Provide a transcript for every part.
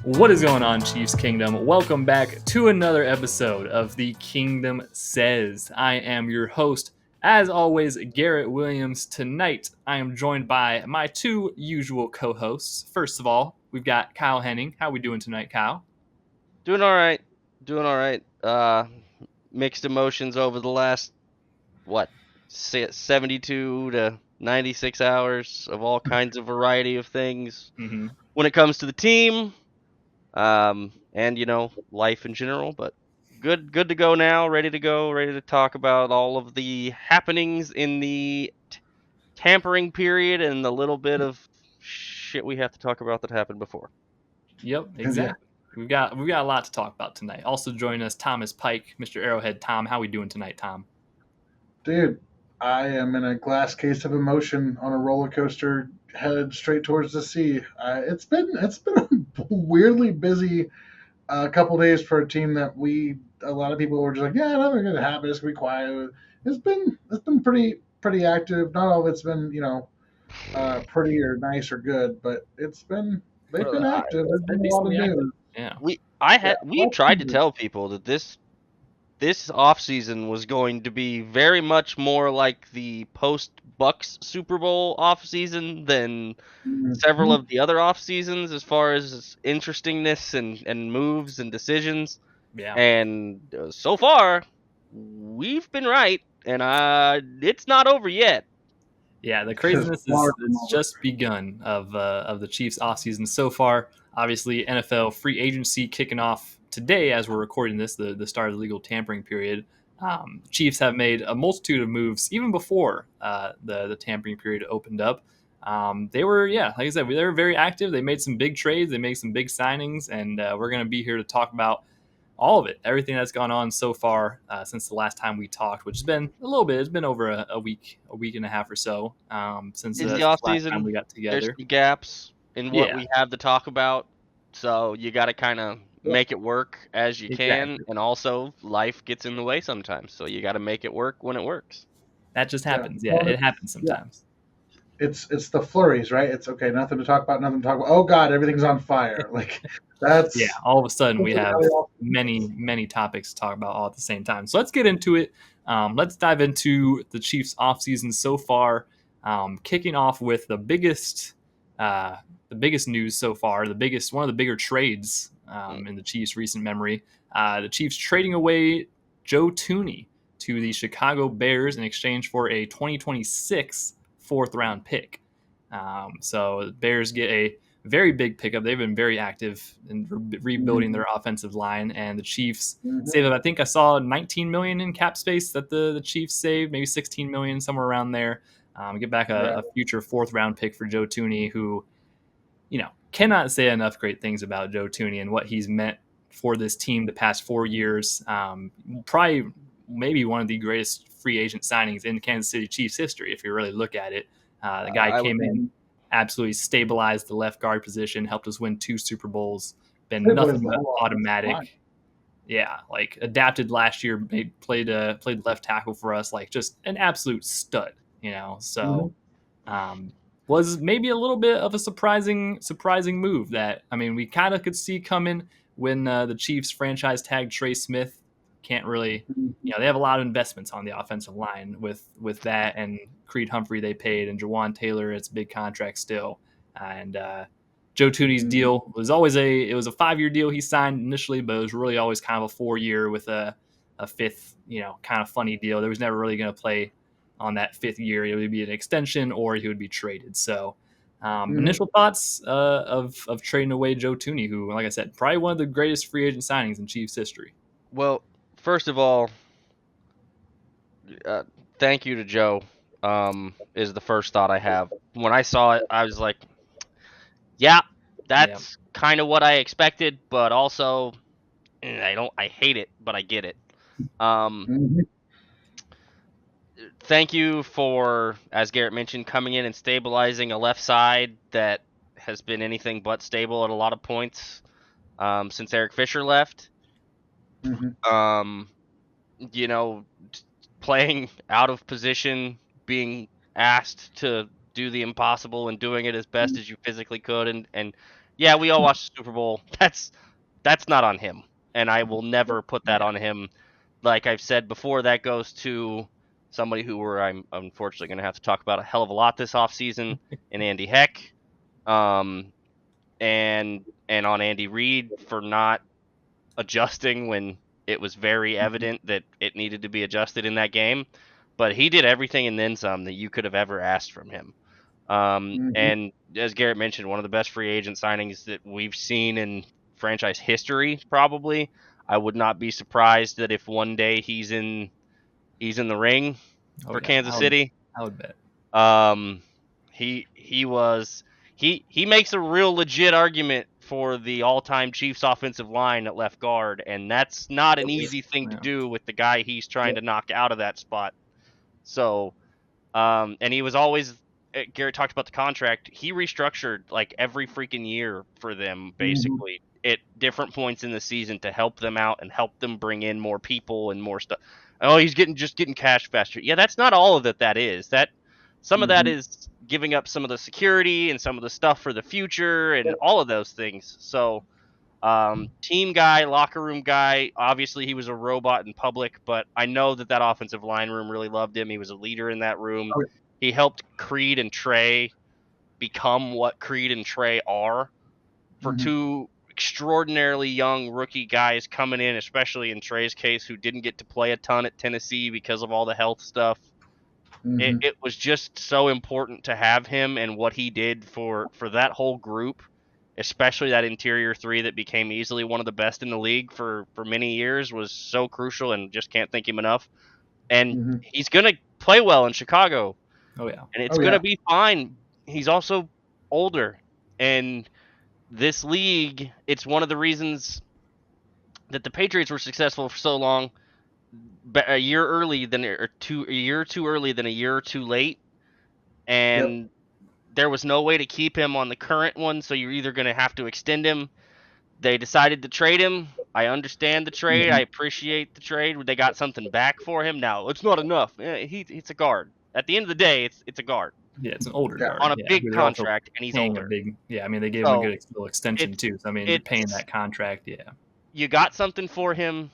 What is going on, Chiefs Kingdom? Welcome back to another episode of The Kingdom Says. I am your host, as always, Garrett Williams. Tonight, I am joined by my two usual co-hosts. First of all, we've got Kyle Henning. How are we doing tonight, Kyle? Doing all right. Mixed emotions over the last 72 to 96 hours of all kinds of variety of things Mm-hmm. when it comes to the team, and life in general. But good to go now. Ready to talk about all of the happenings in the tampering period and the little bit of shit we have to talk about that happened before. Yep, exactly. We've got a lot to talk about tonight. Also joining us, Thomas Pike, Mr. Arrowhead. Tom, how are we doing tonight, Tom? Dude, I am in a glass case of emotion on a roller coaster headed straight towards the sea. It's been a weirdly busy couple days for a team that a lot of people were just like, yeah, nothing's gonna happen. It's gonna be quiet. It's been pretty active. Not all of it's been pretty or nice or good, but they've been active. There's been a lot of news. Yeah. We tried to tell people that this offseason was going to be very much more like the post-Bucks Super Bowl offseason than several of the other off seasons as far as interestingness and moves and decisions. Yeah. And so far, we've been right, and it's not over yet. Yeah, the craziness is just begun of the Chiefs offseason so far. Obviously, NFL free agency kicking off today as we're recording this, the start of the legal tampering period. Chiefs have made a multitude of moves even before the tampering period opened up. They were, like I said, they were very active. They made some big trades. They made some big signings, and we're going to be here to talk about all of it, everything that's gone on so far since the last time we talked, which has been a little bit. It's been over a week and a half or so since In the last offseason, time we got together. There's some gaps in what we have to talk about, so you got to kind of make it work as you can, and also life gets in the way sometimes, so you got to make it work when it works. That just happens. Yeah, it happens sometimes. It's the flurries, right? It's okay, nothing to talk about. Oh God, everything's on fire. Like that's all of a sudden we have many topics to talk about all at the same time. So let's get into it. Let's dive into the Chiefs offseason so far. Kicking off with the biggest news so far, one of the bigger trades in the Chiefs' recent memory. The Chiefs trading away Joe Thuney to the Chicago Bears in exchange for a 2026 fourth-round pick. So the Bears get a very big pickup. They've been very active in rebuilding their offensive line, and the Chiefs saved, I think I saw $19 million in cap space that the Chiefs saved, maybe $16 million, somewhere around there. Get back a future fourth-round pick for Joe Thuney, who, cannot say enough great things about Joe Thuney and what he's meant for this team the past 4 years. Probably maybe one of the greatest free agent signings in Kansas City Chiefs history, if you really look at it. The guy came in, absolutely stabilized the left guard position, helped us win 2 Super Bowls, been nothing but automatic. Yeah, like adapted last year, played left tackle for us, like just an absolute stud, So was maybe a little bit of a surprising move that, we kind of could see coming when the Chiefs franchise tagged Trey Smith. Can't really, they have a lot of investments on the offensive line with that, and Creed Humphrey they paid, and Jawan Taylor, it's a big contract still. And Joe Thuney's deal was always it was a 5-year deal he signed initially, but it was really always kind of a 4-year with a fifth, kind of funny deal. There was never really going to play on that 5th year. It would be an extension or he would be traded. So initial thoughts of trading away Joe Thuney, who, like I said, probably one of the greatest free agent signings in Chiefs history. Well, first of all, thank you to Joe, is the first thought I have. When I saw it, I was like, yeah, that's kind of what I expected, but also I hate it, but I get it. Thank you for, as Garrett mentioned, coming in and stabilizing a left side that has been anything but stable at a lot of points since Eric Fisher left. Playing out of position, being asked to do the impossible and doing it as best as you physically could, and Yeah, we all watched the Super Bowl. That's not on him, and I will never put that on him. Like I've said before, that goes to somebody I'm unfortunately going to have to talk about a hell of a lot this offseason, and Andy Heck, and on Andy Reid for not adjusting when it was very evident that it needed to be adjusted in that game. But he did everything and then some that you could have ever asked from him. And as Garrett mentioned, one of the best free agent signings that we've seen in franchise history, probably. I would not be surprised that if one day he's in the ring for Kansas City. I would bet. He makes a real legit argument for the all-time Chiefs offensive line at left guard, and that's not an easy thing to do with the guy he's trying to knock out of that spot. So, and he was always, Garrett talked about the contract. He restructured like every freaking year for them, basically, at different points in the season to help them out and help them bring in more people and more stuff. Oh, he's just getting cash faster. Yeah, that's not all of it. That is that. Some of that is giving up some of the security and some of the stuff for the future and all of those things. So, team guy, locker room guy, obviously he was a robot in public, but I know that offensive line room really loved him. He was a leader in that room. He helped Creed and Trey become what Creed and Trey are for two extraordinarily young rookie guys coming in, especially in Trey's case, who didn't get to play a ton at Tennessee because of all the health stuff. It was just so important to have him, and what he did for that whole group, especially that interior three that became easily one of the best in the league for many years, was so crucial, and just can't thank him enough. And he's going to play well in Chicago. Oh, yeah. And it's going to be fine. He's also older. And this league, it's one of the reasons that the Patriots were successful for so long. A year too early than a year too late, and there was no way to keep him on the current one, so you're either going to have to extend him. They decided to trade him. I understand the trade. I appreciate the trade. They got something back for him. Now, it's not enough. He's a guard. At the end of the day, it's a guard. Yeah, it's an older guard. On a big contract, and he's older. I mean, they gave him a good little extension, too. So, I mean, you're paying that contract, You got something for him.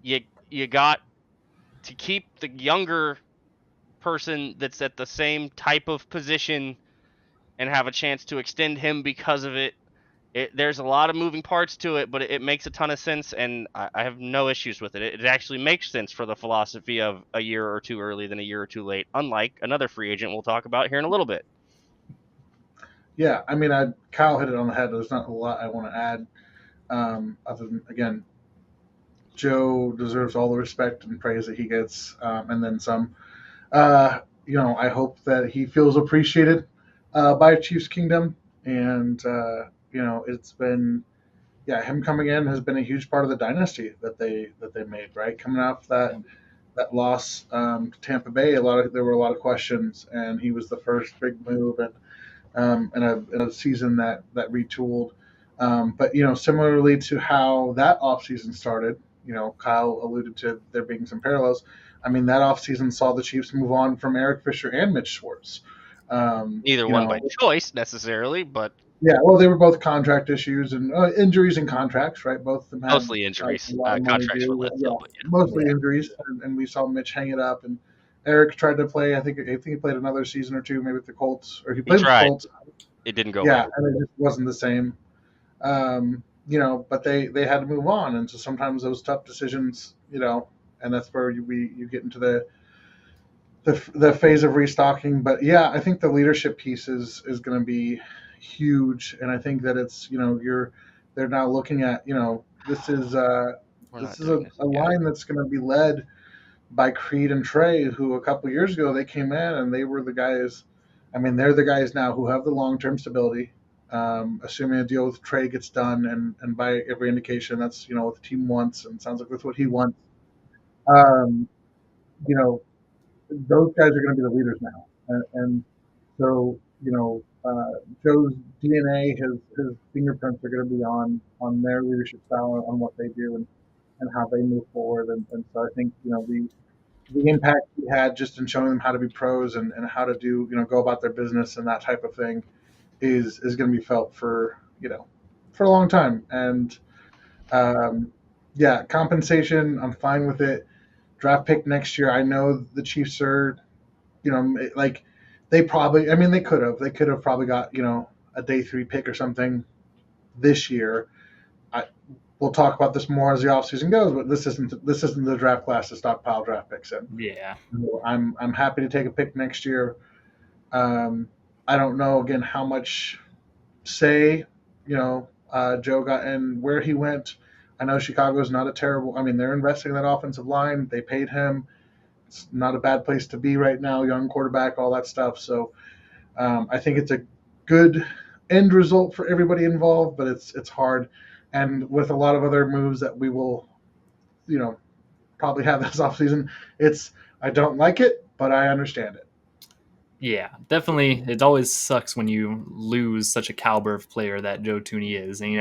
You got to keep the younger person that's at the same type of position and have a chance to extend him because of it. There's a lot of moving parts to it, but it makes a ton of sense, and I have no issues with it. It actually makes sense for the philosophy of a year or two early than a year or two late, unlike another free agent we'll talk about here in a little bit. Yeah, I mean, Kyle hit it on the head. There's not a lot I want to add, other than, again, Joe deserves all the respect and praise that he gets, and then some. I hope that he feels appreciated by Chiefs Kingdom, and it's been, him coming in has been a huge part of the dynasty that they made. Right, coming off that loss to Tampa Bay, there were a lot of questions, and he was the first big move, and in a season that retooled. But similarly to how that offseason started. Kyle alluded to there being some parallels. I mean, that offseason saw the Chiefs move on from Eric Fisher and Mitch Schwartz. Neither one by choice necessarily, but yeah, well, they were both contract issues and injuries and contracts, right? Both of them had mostly injuries. Contracts were less, mostly injuries, and we saw Mitch hang it up. And Eric tried to play. I think he played another season or two, maybe with the Colts, or he played with the Colts. It didn't go. Yeah, and it just wasn't the same. But they had to move on, and so sometimes those tough decisions, and that's where you get into the phase of restocking. But yeah, I think the leadership piece is going to be huge, and I think that it's they're now looking at this is a line that's going to be led by Creed and Trey, who a couple of years ago they came in and they were the guys. I mean, they're the guys now who have the long-term stability. Assuming a deal with Trey gets done, and by every indication, that's what the team wants, and sounds like that's what he wants. Those guys are going to be the leaders now, and so Joe's DNA, his fingerprints are going to be on their leadership style, on what they do, and how they move forward, and so I think the impact he had just in showing them how to be pros and how to do go about their business and that type of thing. Is going to be felt for for a long time. And compensation, I'm fine with it. Draft pick next year. I know the Chiefs are, like they probably. I mean, they could have. They could have probably got a day 3 pick or something this year. We'll talk about this more as the offseason goes, but this isn't the draft class to stockpile draft picks in. Yeah. I'm happy to take a pick next year. I don't know again how much say Joe got and where he went. I know Chicago's not a terrible. I mean, they're investing in that offensive line. They paid him. It's not a bad place to be right now. Young quarterback, all that stuff. So I think it's a good end result for everybody involved, but it's hard. And with a lot of other moves that we will, probably have this offseason, I don't like it, but I understand it. Yeah, definitely. It always sucks when you lose such a caliber of player that Joe Thuney is, and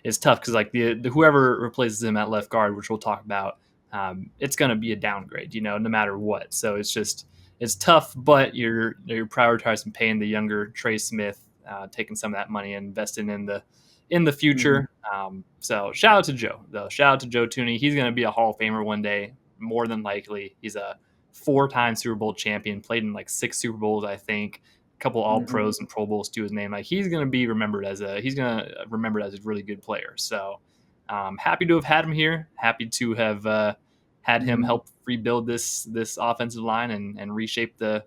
it's tough because like the whoever replaces him at left guard, which we'll talk about, it's going to be a downgrade, no matter what. So it's tough, but you're prioritizing paying the younger Trey Smith, taking some of that money and investing in the future. So shout out to Joe, though. Shout out to Joe Thuney. He's going to be a Hall of Famer one day, more than likely. He's a 4-time Super Bowl champion, played in like 6 Super Bowls, I think, a couple All Pros and Pro Bowls to his name. Like he's going to be remembered as a really good player. So happy to have had him here. Happy to have had him help rebuild this offensive line and reshape the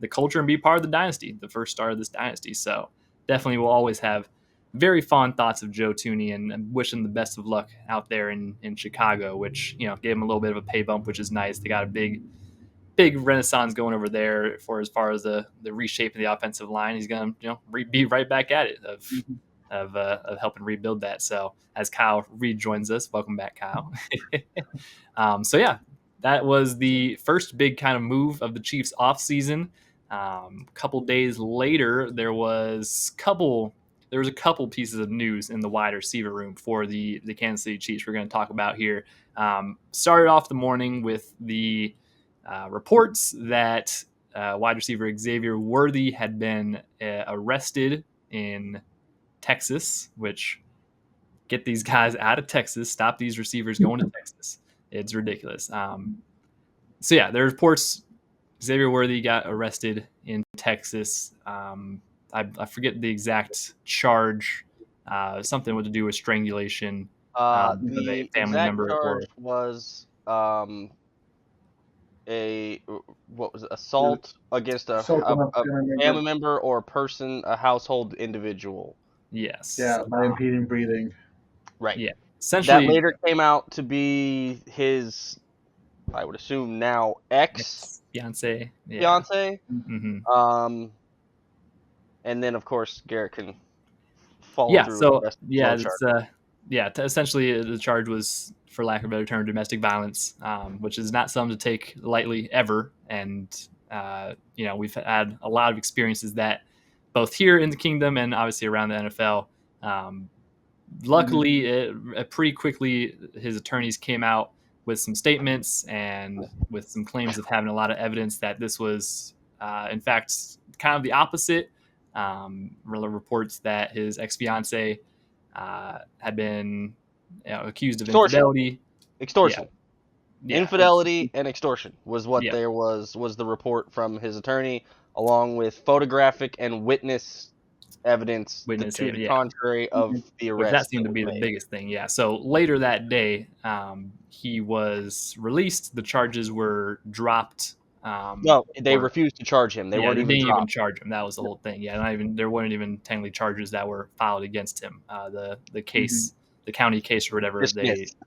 culture and be part of the dynasty, the first star of this dynasty. So definitely will always have very fond thoughts of Joe Thuney and wish him the best of luck out there in Chicago, which, gave him a little bit of a pay bump, which is nice. They got a big renaissance going over there for as far as the reshape of the offensive line. He's going to be right back at it of helping rebuild that. So as Kyle rejoins us, welcome back, Kyle. So yeah, that was the first big kind of move of the Chiefs offseason. Couple days later, there was a couple pieces of news in the wide receiver room for the Kansas City Chiefs we're going to talk about here. Started off the morning with the reports that wide receiver Xavier Worthy had been arrested in Texas, which get these guys out of Texas, stop these receivers going to Texas. It's ridiculous. So yeah, there are reports Xavier Worthy got arrested in Texas. I forget the exact charge, something with to do with strangulation. The family member charge was assault against a family member or a person, a household individual. Yes. Yeah, by impeding breathing. Right. Yeah. Essentially, that later came out to be his, I would assume now fiance. Mm-hmm. And then of course Garrett can follow through. So essentially the charge was, for lack of a better term, domestic violence, which is not something to take lightly ever. And we've had a lot of experiences that both here in the kingdom and obviously around the NFL. Luckily, pretty quickly, his attorneys came out with some statements and with some claims of having a lot of evidence that this was, in fact, kind of the opposite. Reports that his ex-fiance had been accused of infidelity. Extortion. Yeah. Infidelity and extortion was what there was the report from his attorney, along with photographic and witness evidence to the contrary of the arrest. That seemed to be the biggest thing. Yeah. So later that day, he was released. The charges were dropped. No, they refused to charge him. They didn't even charge him. That was the whole thing. Yeah, there weren't even technically charges that were filed against him. The case, the county case or whatever, dismissed.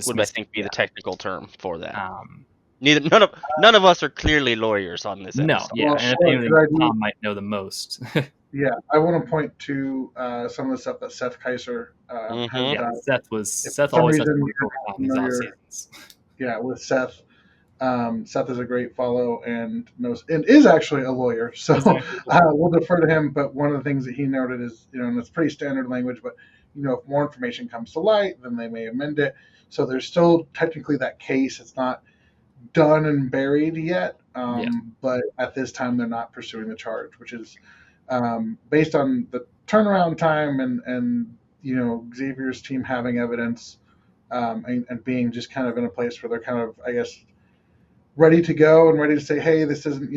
Would I think be the technical term for that? None of us are clearly lawyers on this. No, episode. yeah, and I think Tom might know the most. Yeah, I want to point to some of the stuff that Seth Kaiser has done. Seth always has to be on these off seasons. Yeah, with Seth. Seth is a greit follow and is actually a lawyer, so we'll defer to him. But one of the things that he noted is, and it's pretty standard language, but if more information comes to light, then they may amend it. So there's still technically that case. It's not done and buried yet, but at this time they're not pursuing the charge, which is based on the turnaround time and Xavier's team having evidence, and being just kind of in a place where they're kind of, I guess, ready to go and ready to say, hey, this isn't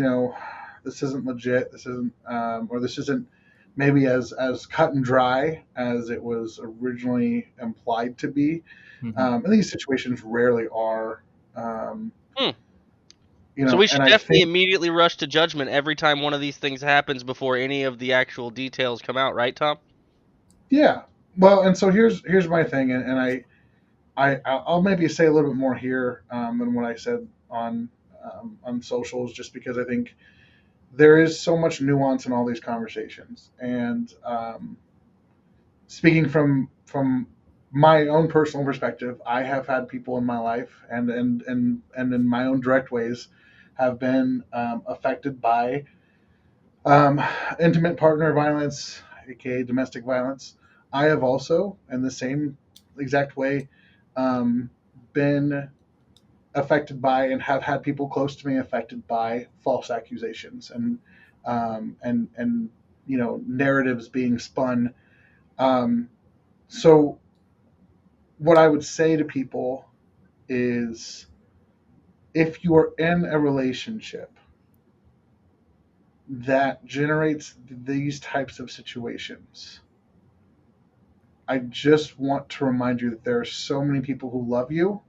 legit, this isn't, or this isn't maybe as cut and dry as it was originally implied to be. And these situations rarely are. So we should definitely immediately rush to judgment every time one of these things happens before any of the actual details come out, right, Tom? Yeah. Well, and so here's my thing, and I'll maybe say a little bit more here than what I said on socials, just because I think there is so much nuance in all these conversations. And speaking from my own personal perspective, I have had people in my life and in my own direct ways have been affected by intimate partner violence, aka domestic violence. I have also, in the same exact way, been affected by and have had people close to me affected by false accusations and narratives being spun. So what I would say to people is, if you are in a relationship that generates these types of situations, I just want to remind you that there are so many people who love you,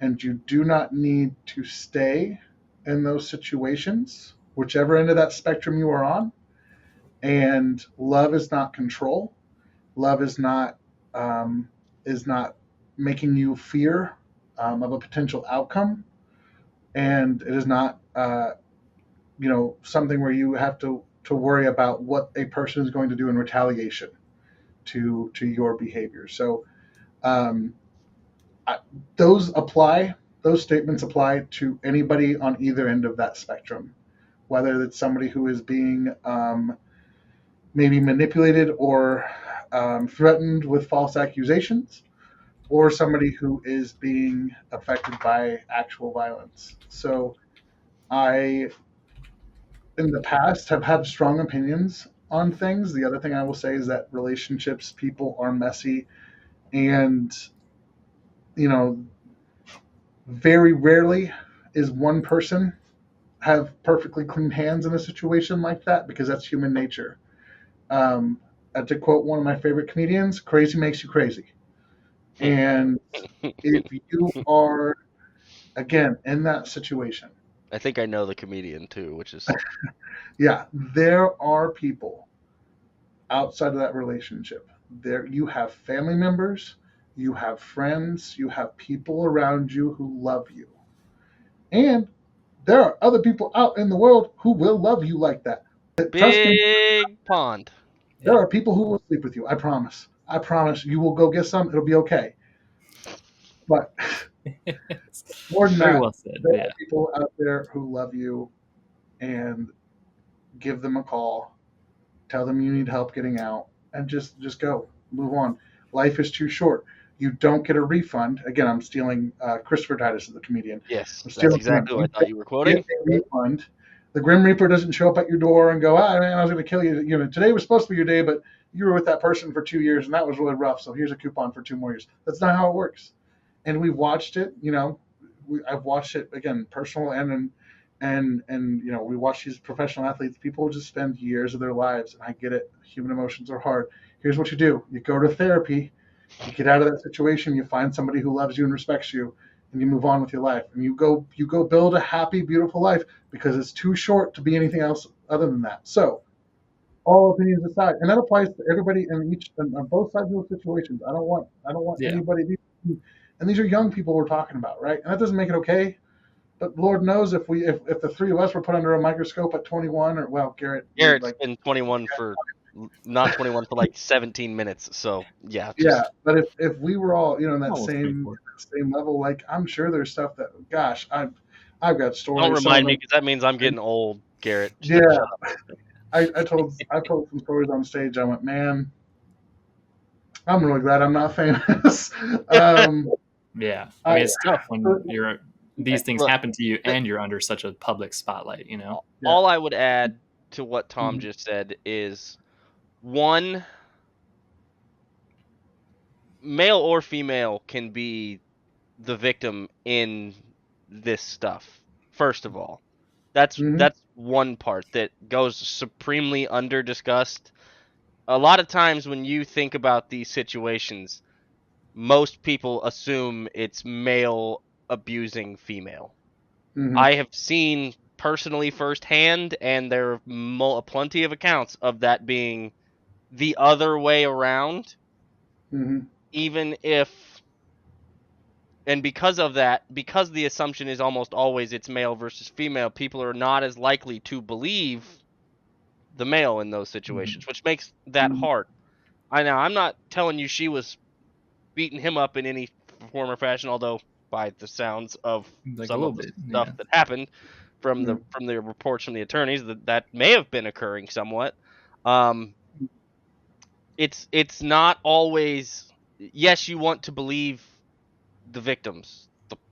and you do not need to stay in those situations, whichever end of that spectrum you are on. And love is not control. Love is not making you fear of a potential outcome, and it is not something where you have to worry about what a person is going to do in retaliation to your behavior. So those statements apply to anybody on either end of that spectrum, whether it's somebody who is being maybe manipulated or threatened with false accusations, or somebody who is being affected by actual violence. So I, in the past, have had strong opinions on things. The other thing I will say is that relationships, people are messy, and very rarely is one person have perfectly clean hands in a situation like that, because that's human nature. To quote one of my favorite comedians, crazy makes you crazy. And if you are, again, in that situation, I think I know the comedian too, which is yeah, there are people outside of that relationship. There, you have family members, you have friends, you have people around you who love you, and there are other people out in the world who will love you like that. Trust me, big pond. there are people who will sleep with you. I promise. I promise. You will go get some. It'll be okay. But more than Very that, well said. there Yeah. are people out there who love you, and give them a call, tell them you need help getting out, and just go, move on. Life is too short. You don't get a refund. Again, I'm stealing Christopher Titus, the comedian. Yes, I'm that's stealing exactly what I thought you were quoting. Get a refund. The Grim Reaper doesn't show up at your door and go, man, I was going to kill you. Today was supposed to be your day, but you were with that person for 2 years, and that was really rough. So here's a coupon for 2 more years. That's not how it works. And we've watched it. I've watched it again, personal and we watch these professional athletes. People just spend years of their lives, and I get it. Human emotions are hard. Here's what you do: you go to therapy, you get out of that situation, you find somebody who loves you and respects you, and you move on with your life. And you go build a happy, beautiful life, because it's too short to be anything else other than that. So, all opinions aside, and that applies to everybody on both sides of those situations. I don't want anybody. And these are young people we're talking about, right? And that doesn't make it okay. But Lord knows if the three of us were put under a microscope at 21, or Garrett's been 21 for not 21 for like 17 minutes. So yeah. But if we were all in that same level, like, I'm sure there's stuff that, gosh, I've got stories. Don't remind me, because that means I'm getting old, Garrett. I told some stories on stage. I went, man, I'm really glad I'm not famous. Yeah, I mean, it's tough when these things happen to you and you're under such a public spotlight. All I would add to what Tom just said is, one, male or female can be the victim in this stuff. First of all, that's one part that goes supremely under discussed. A lot of times when you think about these situations, most people assume it's male abusing female. I have seen personally firsthand, and there are plenty of accounts of that being the other way around. Even if, and because of that, because the assumption is almost always it's male versus female, people are not as likely to believe the male in those situations, which makes that hard. I'm not telling you she was beating him up in any form or fashion, although by the sounds of some of the stuff that happened from the reports from the attorneys, that may have been occurring somewhat. It's not always, yes, you want to believe the victims.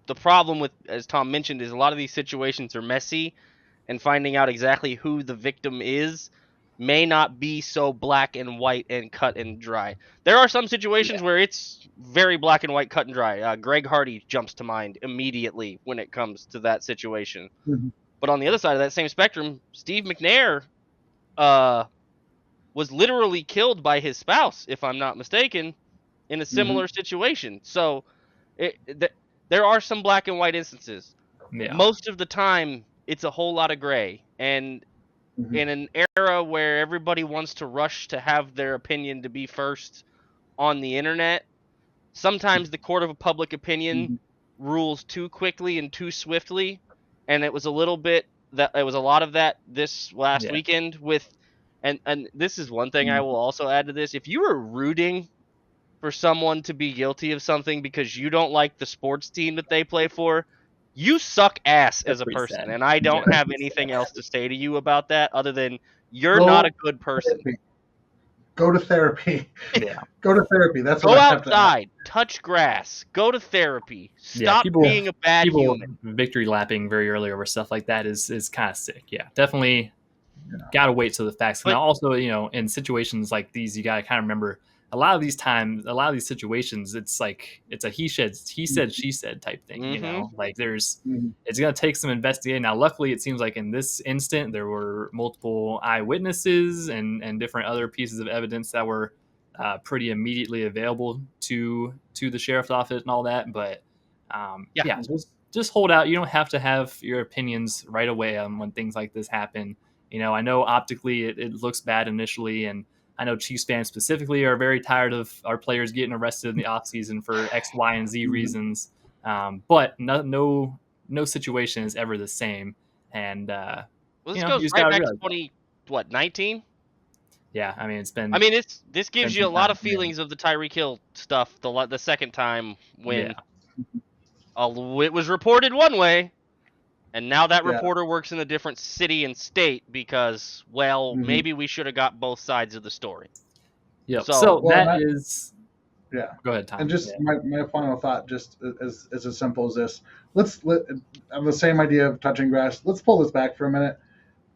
The problem with, as Tom mentioned, is a lot of these situations are messy, and finding out exactly who the victim is may not be so black and white and cut and dry. There are some situations where it's very black and white, cut and dry. Greg Hardy jumps to mind immediately when it comes to that situation. But on the other side of that same spectrum, Steve McNair was literally killed by his spouse, if I'm not mistaken, in a similar situation. So there are some black and white instances. Most of the time, it's a whole lot of gray. And in an era where everybody wants to rush to have their opinion to be first on the internet, sometimes the court of public opinion rules too quickly and too swiftly. And it was a lot of that this last weekend with, and this is one thing I will also add to this. If you are rooting for someone to be guilty of something because you don't like the sports team that they play for, you suck ass as a person. Sad. And I don't have anything else to say to you about that other than you're not a good person. Go to therapy. Go to therapy. That's what I have to add. Go outside. Touch grass. Go to therapy. Stop being a bad human. Victory lapping very early over stuff like that is kind of sick. Yeah, definitely got to wait till the facts. But also, in situations like these, you got to kind of remember a lot of these situations, it's like it's a he said, she said type thing. Like it's going to take some investigating. Now, luckily, it seems like in this instant, there were multiple eyewitnesses and different other pieces of evidence that were pretty immediately available to the sheriff's office and all that. But just hold out. You don't have to have your opinions right away on when things like this happen. I know optically it looks bad initially, and I know Chiefs fans specifically are very tired of our players getting arrested in the offseason for X, Y, and Z reasons. But no situation is ever the same. And this goes right back to 19? Yeah, I mean this gives you a lot of feelings of the Tyreek Hill stuff. The second time when it was reported one way, and now that reporter works in a different city and state because, maybe we should have got both sides of the story. Yeah. So that is. Yeah. Go ahead, Tom. And just my final thought, just is as simple as this. I have the same idea of touching grass. Let's pull this back for a minute.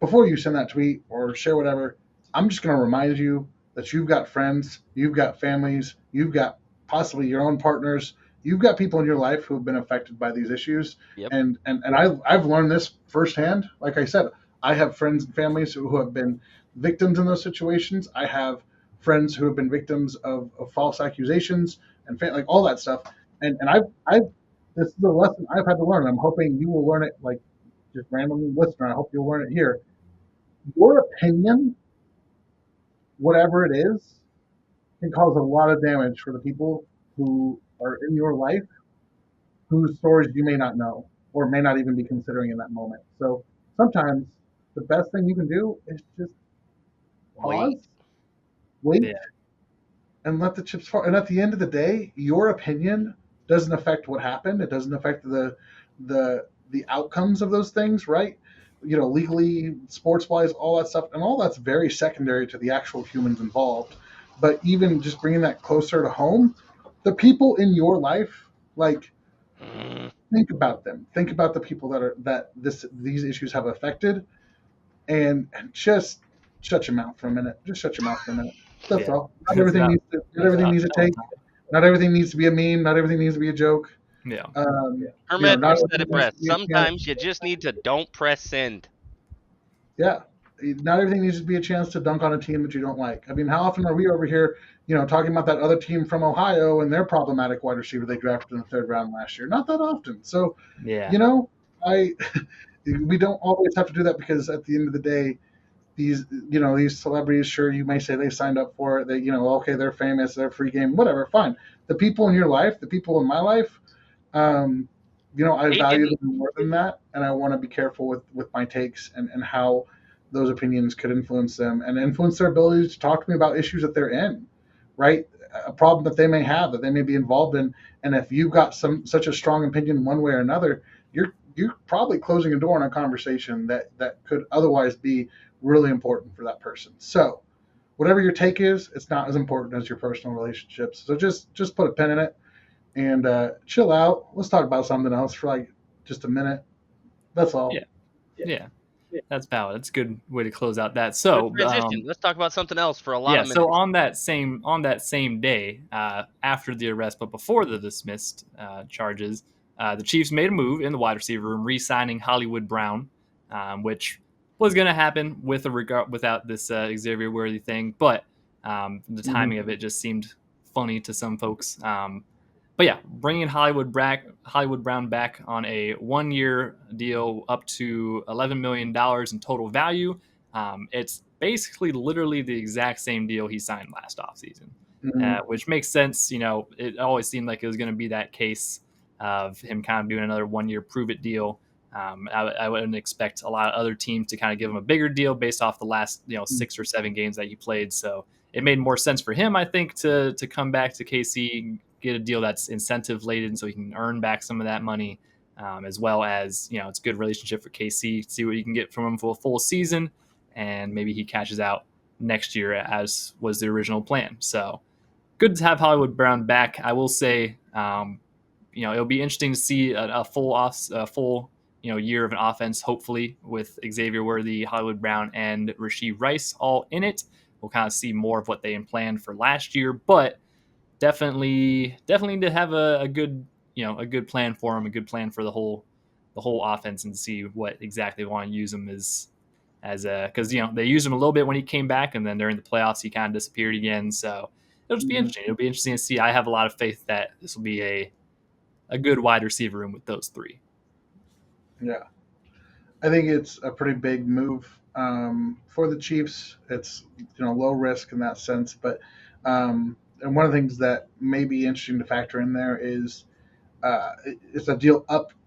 Before you send that tweet or share whatever, I'm just going to remind you that you've got friends, you've got families, you've got possibly your own partners. You've got people in your life who have been affected by these issues. Yep. And I've learned this firsthand. Like I said, I have friends and families who have been victims in those situations. I have friends who have been victims of false accusations and like all that stuff. And this is a lesson I've had to learn. I'm hoping you will learn it, like just randomly listener. I hope you'll learn it here. Your opinion, whatever it is, can cause a lot of damage for the people who are in your life, whose stories you may not know or may not even be considering in that moment. So sometimes the best thing you can do is just pause, wait, and let the chips fall. And at the end of the day, your opinion doesn't affect what happened. It doesn't affect the outcomes of those things, right? Legally, sports-wise, all that stuff, and all that's very secondary to the actual humans involved. But even just bringing that closer to home, the people in your life, like, think about them. Think about the people that these issues have affected, and just shut your mouth for a minute. Just shut your mouth for a minute. That's Yeah. all. Not everything needs to take. Not everything needs to be a meme. Not everything needs to be a joke. Yeah. Hermet Not said it everything needs best. to be a chance. Sometimes you just need to don't press send. Yeah. Not everything needs to be a chance to dunk on a team that you don't like. I mean, how often are we over here, talking about that other team from Ohio and their problematic wide receiver they drafted in the third round last year? Not that often. So, Yeah. I we don't always have to do that, because at the end of the day, these celebrities, sure, you may say they signed up for it. They, okay, they're famous, they're free game, whatever, fine. The people in your life, the people in my life, um, I value them more than that, and I want to be careful with my takes and how those opinions could influence them and influence their ability to talk to me about issues that they're in, right? A problem that they may have, that they may be involved in, and if you've got such a strong opinion one way or another, you're probably closing a door on a conversation that could otherwise be really important for that person. So, whatever your take is, it's not as important as your personal relationships. So just put a pin in it and chill out. Let's talk about something else for like just a minute. That's all. Yeah. That's valid. It's a good way to close out that. So, transition. Let's talk about something else for a lot of minutes. So on that same day, after the arrest, but before the dismissed charges, the Chiefs made a move in the wide receiver room, re-signing Hollywood Brown, which was going to happen without this Xavier Worthy thing, but the timing of it just seemed funny to some folks. But yeah, bringing Hollywood Brown back on a 1-year deal up to $11 million in total value. It's basically literally the exact same deal he signed last offseason, which makes sense. It always seemed like it was going to be that case of him kind of doing another 1-year prove-it deal. I wouldn't expect a lot of other teams to kind of give him a bigger deal based off the last 6 or 7 games that he played. So it made more sense for him, I think, to come back to KC, get a deal that's incentive laden so he can earn back some of that money, as well as it's a good relationship for KC. See what you can get from him for a full season, and maybe he cashes out next year as was the original plan. So good to have Hollywood Brown back. I will say, it'll be interesting to see a full year of an offense, hopefully with Xavier Worthy, Hollywood Brown, and Rashee Rice all in it. We'll kind of see more of what they planned for last year, but definitely to have a good plan for him, a good plan for the whole offense, and see what exactly they want to use him as because they used him a little bit when he came back, and then during the playoffs he kind of disappeared again. So it'll just be interesting. It'll be interesting to see. I have a lot of faith that this will be a good wide receiver room with those three. Yeah, I think it's a pretty big move for the Chiefs. It's low risk in that sense, but and one of the things that may be interesting to factor in there is it's a deal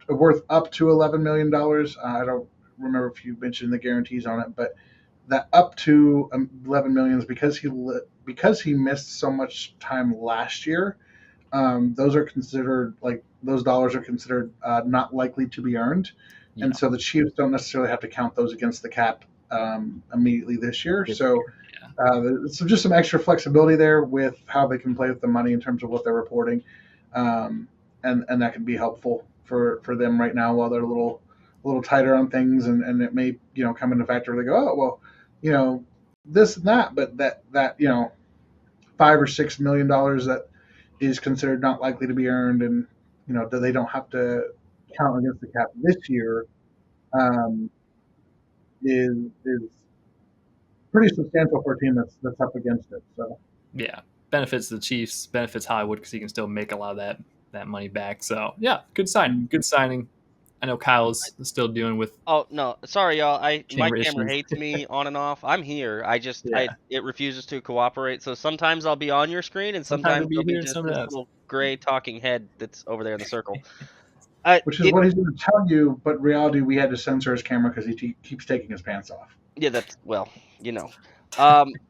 worth up to $11 million. I don't remember if you mentioned the guarantees on it, but that up to $11 million is because he missed so much time last year. Those dollars are considered not likely to be earned, and so the Chiefs don't necessarily have to count those against the cap immediately this year. So just some extra flexibility there with how they can play with the money in terms of what they're reporting, and that can be helpful for them right now while they're a little tighter on things, and it may come into factor where they go, oh well, this and that, but that $5 or $6 million that is considered not likely to be earned, and that they don't have to count against the cap this year, is pretty substantial for a team that's up against it. So yeah, benefits the Chiefs, benefits Hollywood because he can still make a lot of that money back. So yeah, good signing. I know Kyle's still dealing with. Oh no, sorry y'all. My camera issues. hates me on and off. I'm here. It refuses to cooperate. So sometimes I'll be on your screen, and sometimes it'll be just this little gray talking head that's over there in the circle. Which is what he's going to tell you, but in reality, we had to censor his camera because he keeps taking his pants off. Yeah, that's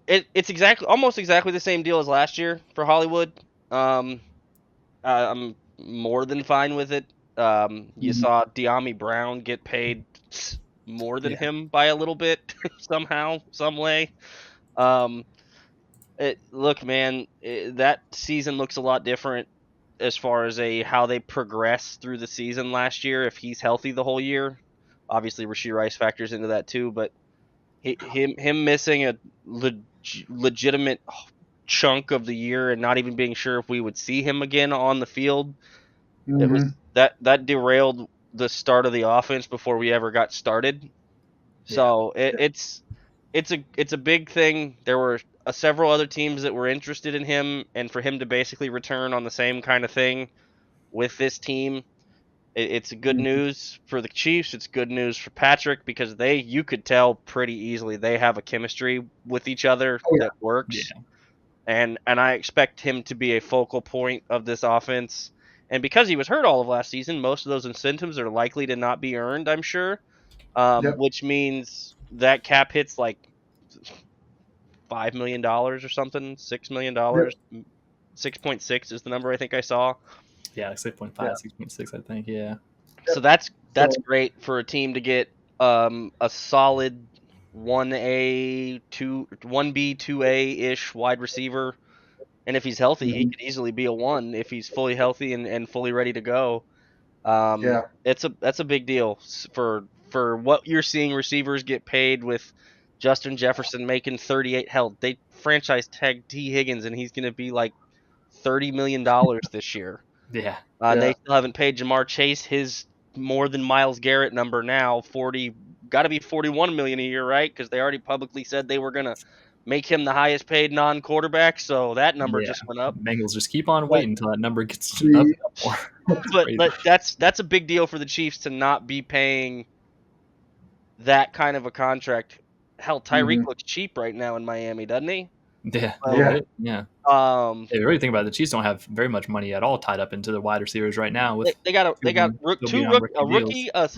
it's almost exactly the same deal as last year for Hollywood. I'm more than fine with it. You saw De'Ami Brown get paid more than him by a little bit somehow, some way. Look, man, that season looks a lot different as far as how they progress through the season last year. If he's healthy the whole year, obviously Rashee Rice factors into that too. But him missing a legitimate chunk of the year and not even being sure if we would see him again on the field. Mm-hmm. It was that derailed the start of the offense before we ever got started. So it's a big thing. There were several other teams that were interested in him, and for him to basically return on the same kind of thing with this team, it's good news for the Chiefs. It's good news for Patrick because you could tell pretty easily they have a chemistry with each other that works. Yeah. And I expect him to be a focal point of this offense. And because he was hurt all of last season, most of those incentives are likely to not be earned, I'm sure. Which means that cap hits like $5 million or something, $6 million. 6.6 is the number I think I saw. Yeah, like 6.5, 6.6, I think. Yeah. So that's great for a team to get a solid 1B, 2A ish wide receiver. And if he's healthy, he could easily be a 1 if he's fully healthy and fully ready to go. That's a big deal for what you're seeing receivers get paid with. Justin Jefferson making 38. Hell, they franchise tagged T. Higgins and he's going to be like $30 million this year. Yeah. And they still haven't paid Jamar Chase his more than Myles Garrett number now. Got to be $41 million a year, right? Because they already publicly said they were going to make him the highest paid non-quarterback. So that number just went up. Bengals just keep on waiting until that number gets up more. But that's a big deal for the Chiefs to not be paying that kind of a contract. Hell, Tyreek looks cheap right now in Miami, doesn't he? Yeah, a little bit. Yeah. If you really think about it, the Chiefs don't have very much money at all tied up into the wide receivers right now. With they got a rookie, a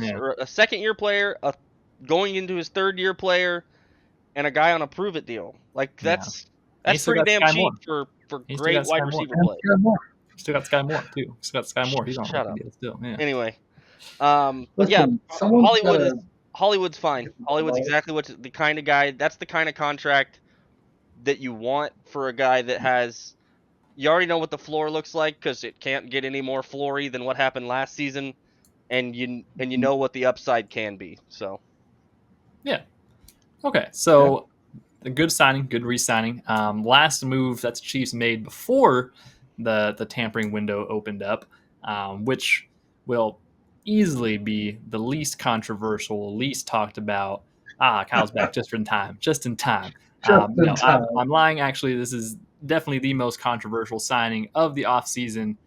second-year player, going into his third-year player, and a guy on a prove-it deal. Like that's pretty damn cheap for great wide receiver play. Still got Sky Moore too. Still got Sky Moore. He's on a rookie deal still. Yeah. Anyway, but yeah, Hollywood's fine. Hollywood's exactly what the kind of guy. That's the kind of contract that you want for a guy that has. You already know what the floor looks like because it can't get any more floory than what happened last season, and you know what the upside can be. So, yeah. Okay, so a good signing, good re-signing. Last move that the Chiefs made before the tampering window opened up, which will easily be the least controversial, least talked about. Kyle's back just in time. I'm lying. Actually, this is definitely the most controversial signing of the offseason.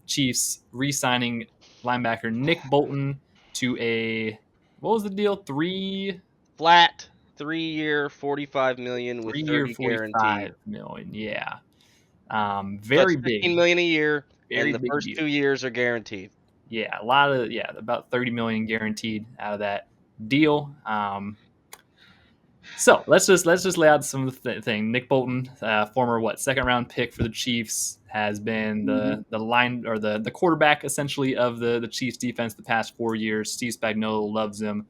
Chiefs re-signing linebacker Nick Bolton to what was the deal? 3-year, $45 million with $30 guaranteed. Million, yeah. Very big. $15 million a year, and the first 2 years are guaranteed. Yeah, about $30 million guaranteed out of that deal. So let's just lay out some of the thing. Nick Bolton, former second round pick for the Chiefs, has been the line or the quarterback essentially of the Chiefs defense the past 4 years. Steve Spagnuolo loves him.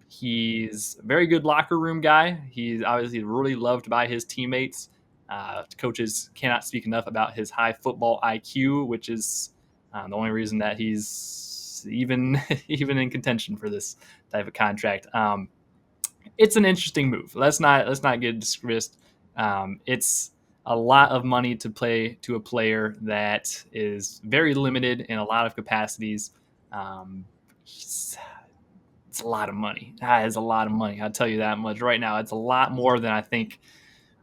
He's a very good locker room guy. He's obviously really loved by his teammates. Coaches cannot speak enough about his high football IQ, which is the only reason that he's even in contention for this type of contract. It's an interesting move. Let's not get dismissed. It's a lot of money to play to a player that is very limited in a lot of capacities. It's a lot of money. That is a lot of money. I'll tell you that much right now. It's a lot more than I think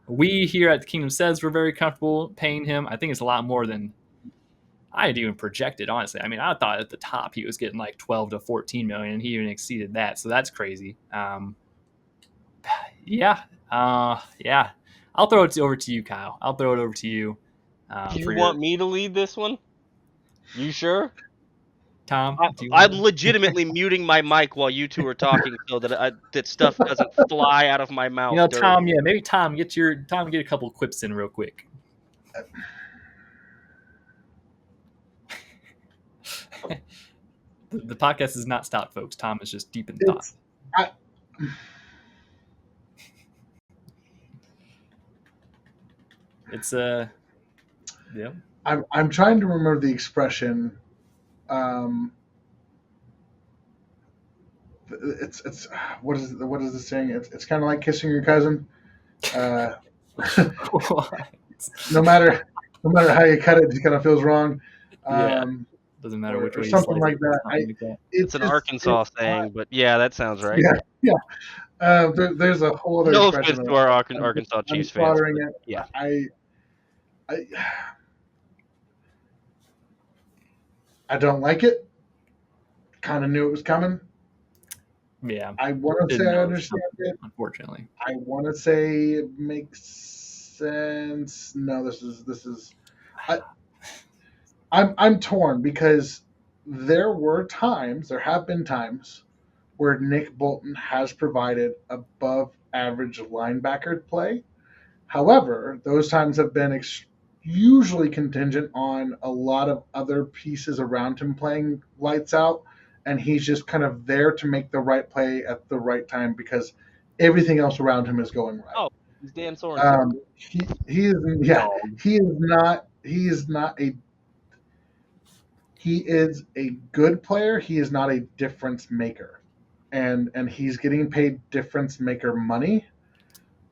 we here at the Kingdom Says we're very comfortable paying him. I think it's a lot more than I had even projected, honestly. I mean, I thought at the top he was getting like 12 to 14 million, and he even exceeded that. So that's crazy. Yeah. I'll throw it over to you, Kyle. I'll throw it over to you. You want me to lead this one? You sure? Tom? I'm legitimately muting my mic while you two are talking so that stuff doesn't fly out of my mouth. Tom, maybe Tom, get a couple quips in real quick. The podcast is not stopped, folks. Tom is just deep in thought. I'm trying to remember the expression. it's what is the saying? It's kind of like kissing your cousin. Uh, no matter how you cut it, it just kind of feels wrong. Yeah. Doesn't matter which Or way you something slice like it. that. Something like that. It's an Arkansas saying, but yeah, that sounds right. Yeah, yeah. There's a whole other No expression. offense to our I'm Arkansas Chiefs fans. slaughtering But it. yeah. I I don't like it. Kind of knew it was coming. Yeah. I want to say I understand it. Unfortunately. I want to say it makes sense. No, this is. I'm torn because there have been times where Nick Bolton has provided above average linebacker play. However, those times have been usually contingent on a lot of other pieces around him playing lights out, and he's just kind of there to make the right play at the right time because everything else around him is going right. Oh, he's Dan Sorensen. He is a good player. He is not a difference maker, and he's getting paid difference maker money.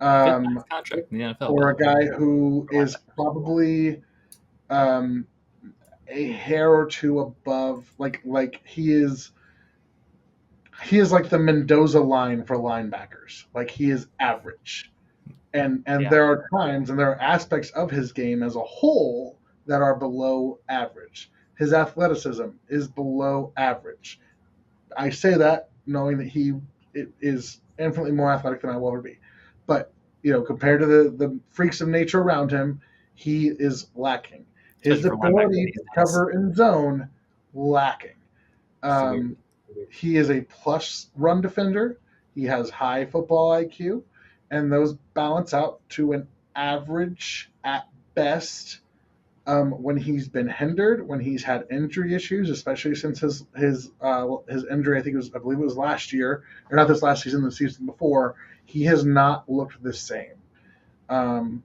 Contract in the NFL. For a guy who is probably a hair or two above, like he is like the Mendoza line for linebackers. Like he is average, and there are times and there are aspects of his game as a whole that are below average. His athleticism is below average. I say that knowing that he is infinitely more athletic than I will ever be, but compared to the freaks of nature around him, he is lacking. His ability to cover in zone, lacking. He is a plus run defender. He has high football IQ, and those balance out to an average at best. When he's been hindered, when he's had injury issues, especially since his injury, I believe it was last year, or not this last season, the season before, he has not looked the same. And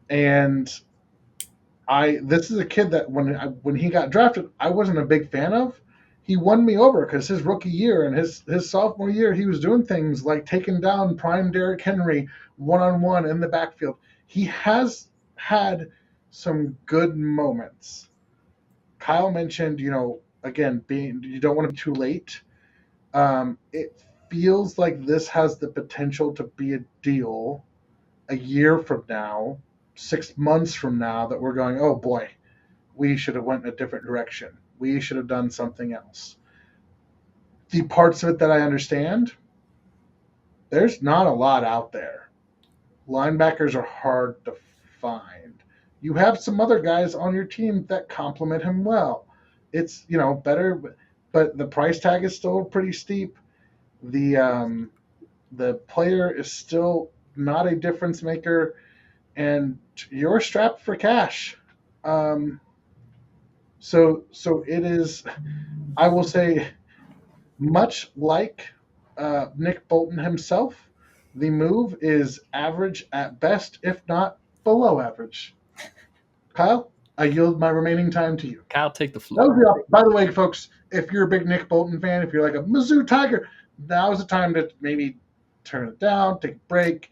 this is a kid that when he got drafted, I wasn't a big fan of. He won me over because his rookie year and his sophomore year, he was doing things like taking down prime Derrick Henry one-on-one in the backfield. He has had some good moments. Kyle mentioned, again, you don't want to be too late. It feels like this has the potential to be a deal a year from now, 6 months from now, that we're going, oh boy, we should have went in a different direction. We should have done something else. The parts of it that I understand, there's not a lot out there. Linebackers are hard to find. You have some other guys on your team that complement him well. It's better, but the price tag is still pretty steep. The player is still not a difference maker, and you're strapped for cash. So it is. I will say, much like Nick Bolton himself, the move is average at best, if not below average. Kyle, I yield my remaining time to you. Kyle, take the floor. By the way, folks, if you're a big Nick Bolton fan, if you're like a Mizzou Tiger, now's the time to maybe turn it down, take a break,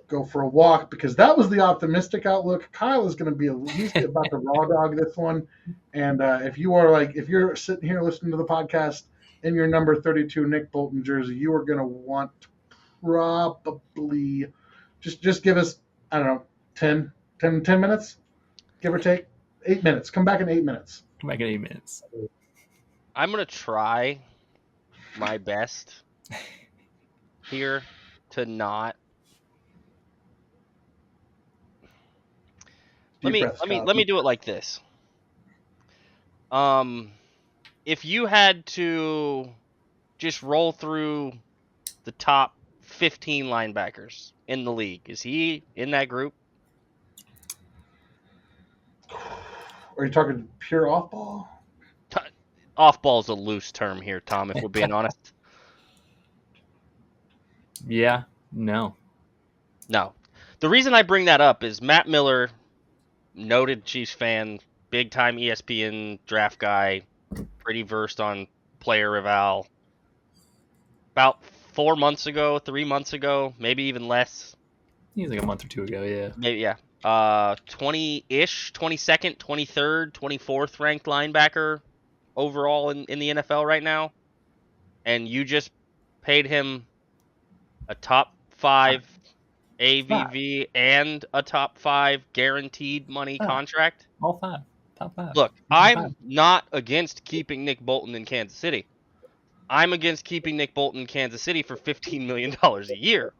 go for a walk, because that was the optimistic outlook. Kyle is going to he's about to raw dog this one. And if you're sitting here listening to the podcast in your number 32 Nick Bolton jersey, you are going to want to probably just give us, I don't know, 10 minutes, give or take. 8 minutes. Come back in 8 minutes. Come back in 8 minutes. I'm going to try my best here to not. Let me do it like this. If you had to just roll through the top 15 linebackers in the league, is he in that group? Are you talking pure off-ball? Off-ball is a loose term here, Tom, if we're being honest. Yeah, no. The reason I bring that up is Matt Miller, noted Chiefs fan, big-time ESPN draft guy, pretty versed on player eval. about 4 months ago, 3 months ago, maybe even less. He's like a month or two ago, yeah. Maybe, yeah. 20-ish, 22nd, 23rd, 24th ranked linebacker overall in the NFL right now. And you just paid him a top 5 AVV and a top 5 guaranteed money contract. All 5. Top 5. Look, I'm not against keeping Nick Bolton in Kansas City. I'm against keeping Nick Bolton in Kansas City for $15 million a year.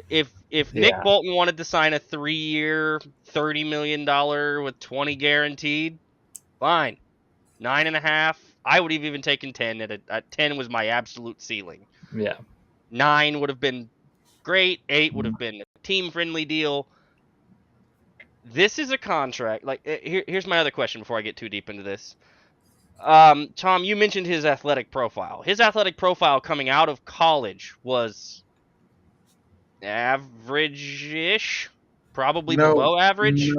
If Nick Bolton wanted to sign a 3-year, $30 million with 20 guaranteed, fine. 9.5. I would have even taken 10. At 10 was my absolute ceiling. Yeah. 9 would have been great. 8 would have been a team-friendly deal. This is a contract. Like, here's my other question before I get too deep into this. Tom, you mentioned his athletic profile. His athletic profile coming out of college was average-ish, probably below average.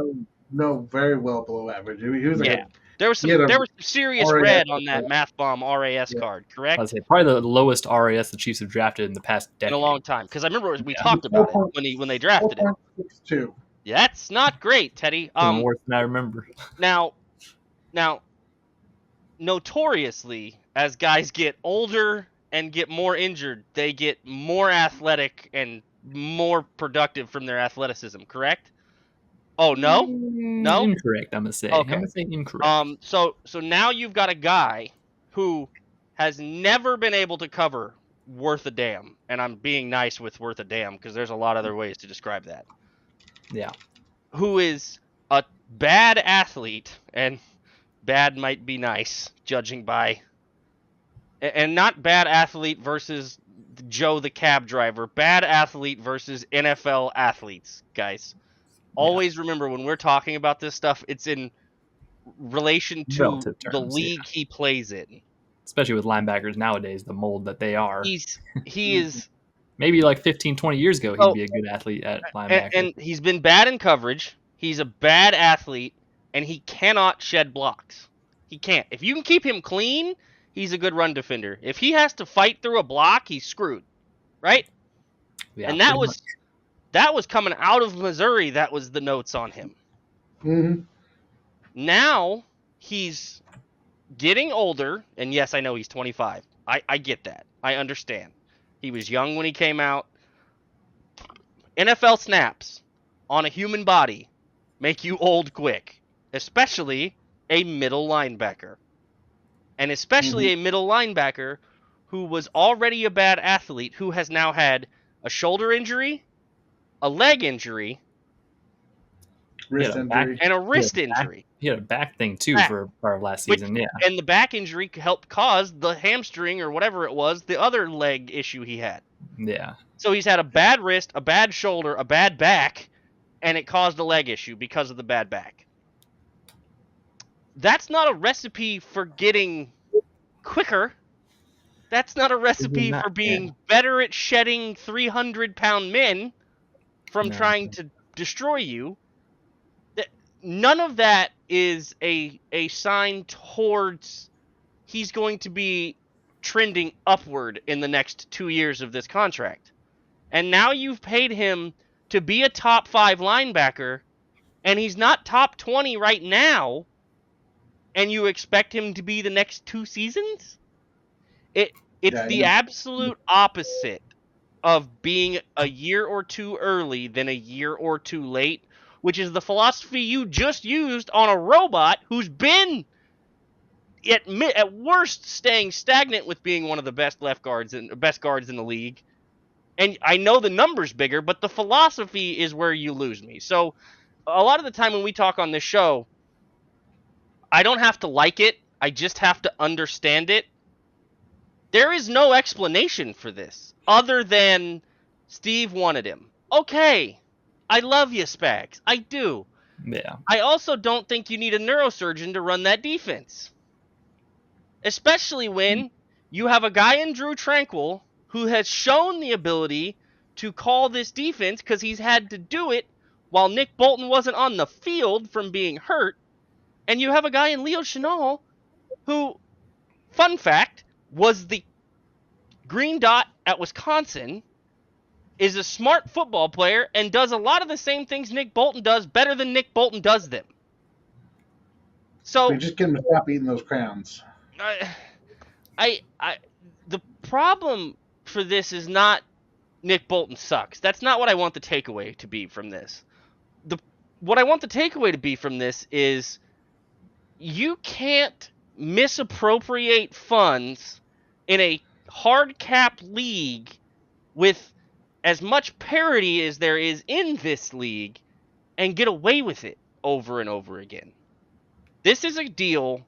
No, very well below average. He was like there was some serious RAS red on that Math Bomb RAS card, correct? I'd say probably the lowest RAS the Chiefs have drafted in the past decade. In a long time, because I remember we talked about it when they drafted him. 4.62. Yeah, that's not great, Teddy. Worse than I remember. Now, notoriously, as guys get older and get more injured, they get more athletic and more productive from their athleticism, correct? Oh, no? No? Incorrect, I'm going to say. Okay. I'm going to say incorrect. So now you've got a guy who has never been able to cover worth a damn. And I'm being nice with worth a damn because there's a lot of other ways to describe that. Yeah. Who is a bad athlete, and bad might be nice, judging by... And not bad athlete versus Joe the cab driver. Bad athlete versus NFL athletes, guys. Always remember when we're talking about this stuff, it's in relation to Relative terms, the league he plays in. Especially with linebackers nowadays, the mold that they are. He is... Maybe like 15, 20 years ago, he'd be a good athlete at linebacker. And he's been bad in coverage. He's a bad athlete, and he cannot shed blocks. He can't. If you can keep him clean, he's a good run defender. If he has to fight through a block, he's screwed, right? Yeah, and that was coming out of Missouri. That was the notes on him. Mm-hmm. Now he's getting older, and yes, I know he's 25. I get that. I understand. He was young when he came out. NFL snaps on a human body make you old quick, especially a middle linebacker. And especially a middle linebacker who was already a bad athlete, who has now had a shoulder injury, a leg injury, and a wrist injury. He had a back thing, too, for our last season, And the back injury helped cause the hamstring or whatever it was, the other leg issue he had. Yeah. So he's had a bad wrist, a bad shoulder, a bad back, and it caused a leg issue because of the bad back. That's not a recipe for getting quicker. That's not a recipe for being better at shedding 300-pound men from trying to destroy you. None of that is a sign towards he's going to be trending upward in the next 2 years of this contract. And now you've paid him to be a top 5 linebacker, and he's not top 20 right now, and you expect him to be the next 2 seasons? It's the absolute opposite of being a year or 2 early than a year or 2 late, which is the philosophy you just used on a robot who's been, at worst, staying stagnant with being one of the best guards in the league. And I know the number's bigger, but the philosophy is where you lose me. So a lot of the time when we talk on this show, I don't have to like it. I just have to understand it. There is no explanation for this other than Steve wanted him. Okay. I love you, Spags. I do. Yeah. I also don't think you need a neurosurgeon to run that defense. Especially when you have a guy in Drew Tranquil who has shown the ability to call this defense because he's had to do it while Nick Bolton wasn't on the field from being hurt. And you have a guy in Leo Chenal who, fun fact, was the Green Dot at Wisconsin is a smart football player and does a lot of the same things Nick Bolton does better than Nick Bolton does them. So we just get him to stop eating those crayons. The problem for this is not Nick Bolton sucks. That's not what I want the takeaway to be from this. What I want the takeaway to be from this is you can't misappropriate funds in a hard cap league with as much parity as there is in this league and get away with it over and over again. This is a deal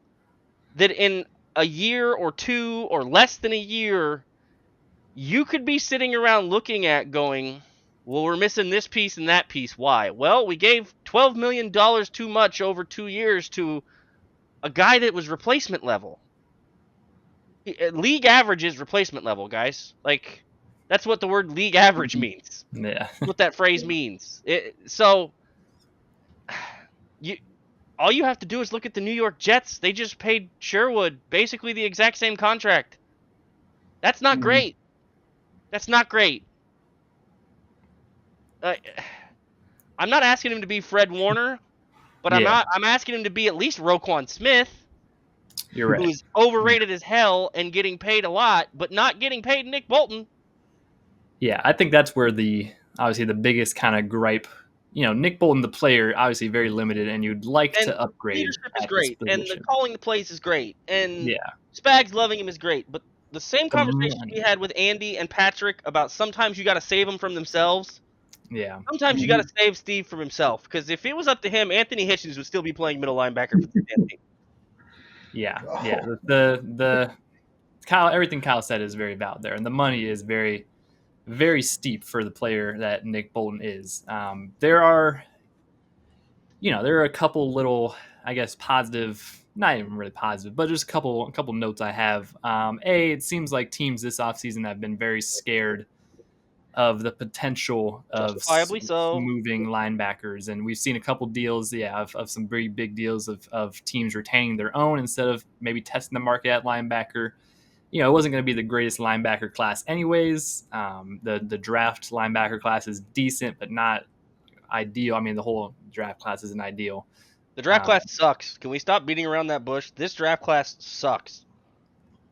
that in a year or two or less than a year, you could be sitting around looking at going, well, we're missing this piece and that piece. Why? Well, we gave $12 million too much over 2 years to a guy that was replacement level. League average is replacement level, guys. Like, that's what the word league average means. Yeah. That's what that phrase means. So, all you have to do is look at the New York Jets. They just paid Sherwood basically the exact same contract. That's not great. That's not great. I'm not asking him to be Fred Warner, but I'm asking him to be at least Roquan Smith. You're right. Who's overrated as hell and getting paid a lot, but not getting paid Nick Bolton. Yeah, I think that's where obviously the biggest kind of gripe. Nick Bolton, the player, obviously very limited, and you'd like to upgrade. Leadership is great, and the calling the plays is great, and Spags loving him is great. But the same conversation we had with Andy and Patrick about sometimes you got to save them from themselves. Yeah. Sometimes you got to save Steve from himself, because if it was up to him, Anthony Hitchens would still be playing middle linebacker for the damn team. Yeah. The Kyle, everything Kyle said is very valid there, and the money is very, very steep for the player that Nick Bolton is. There are a couple little, I guess, positive, not even really positive, but just a couple notes I have. It seems like teams this offseason have been very scared of the potential of moving linebackers, and we've seen a couple deals, of some very big deals of teams retaining their own instead of maybe testing the market at linebacker. It wasn't going to be the greatest linebacker class anyways. The draft linebacker class is decent, but not ideal. I mean, the whole draft class isn't ideal. The draft class sucks. Can we stop beating around that bush? This draft class sucks.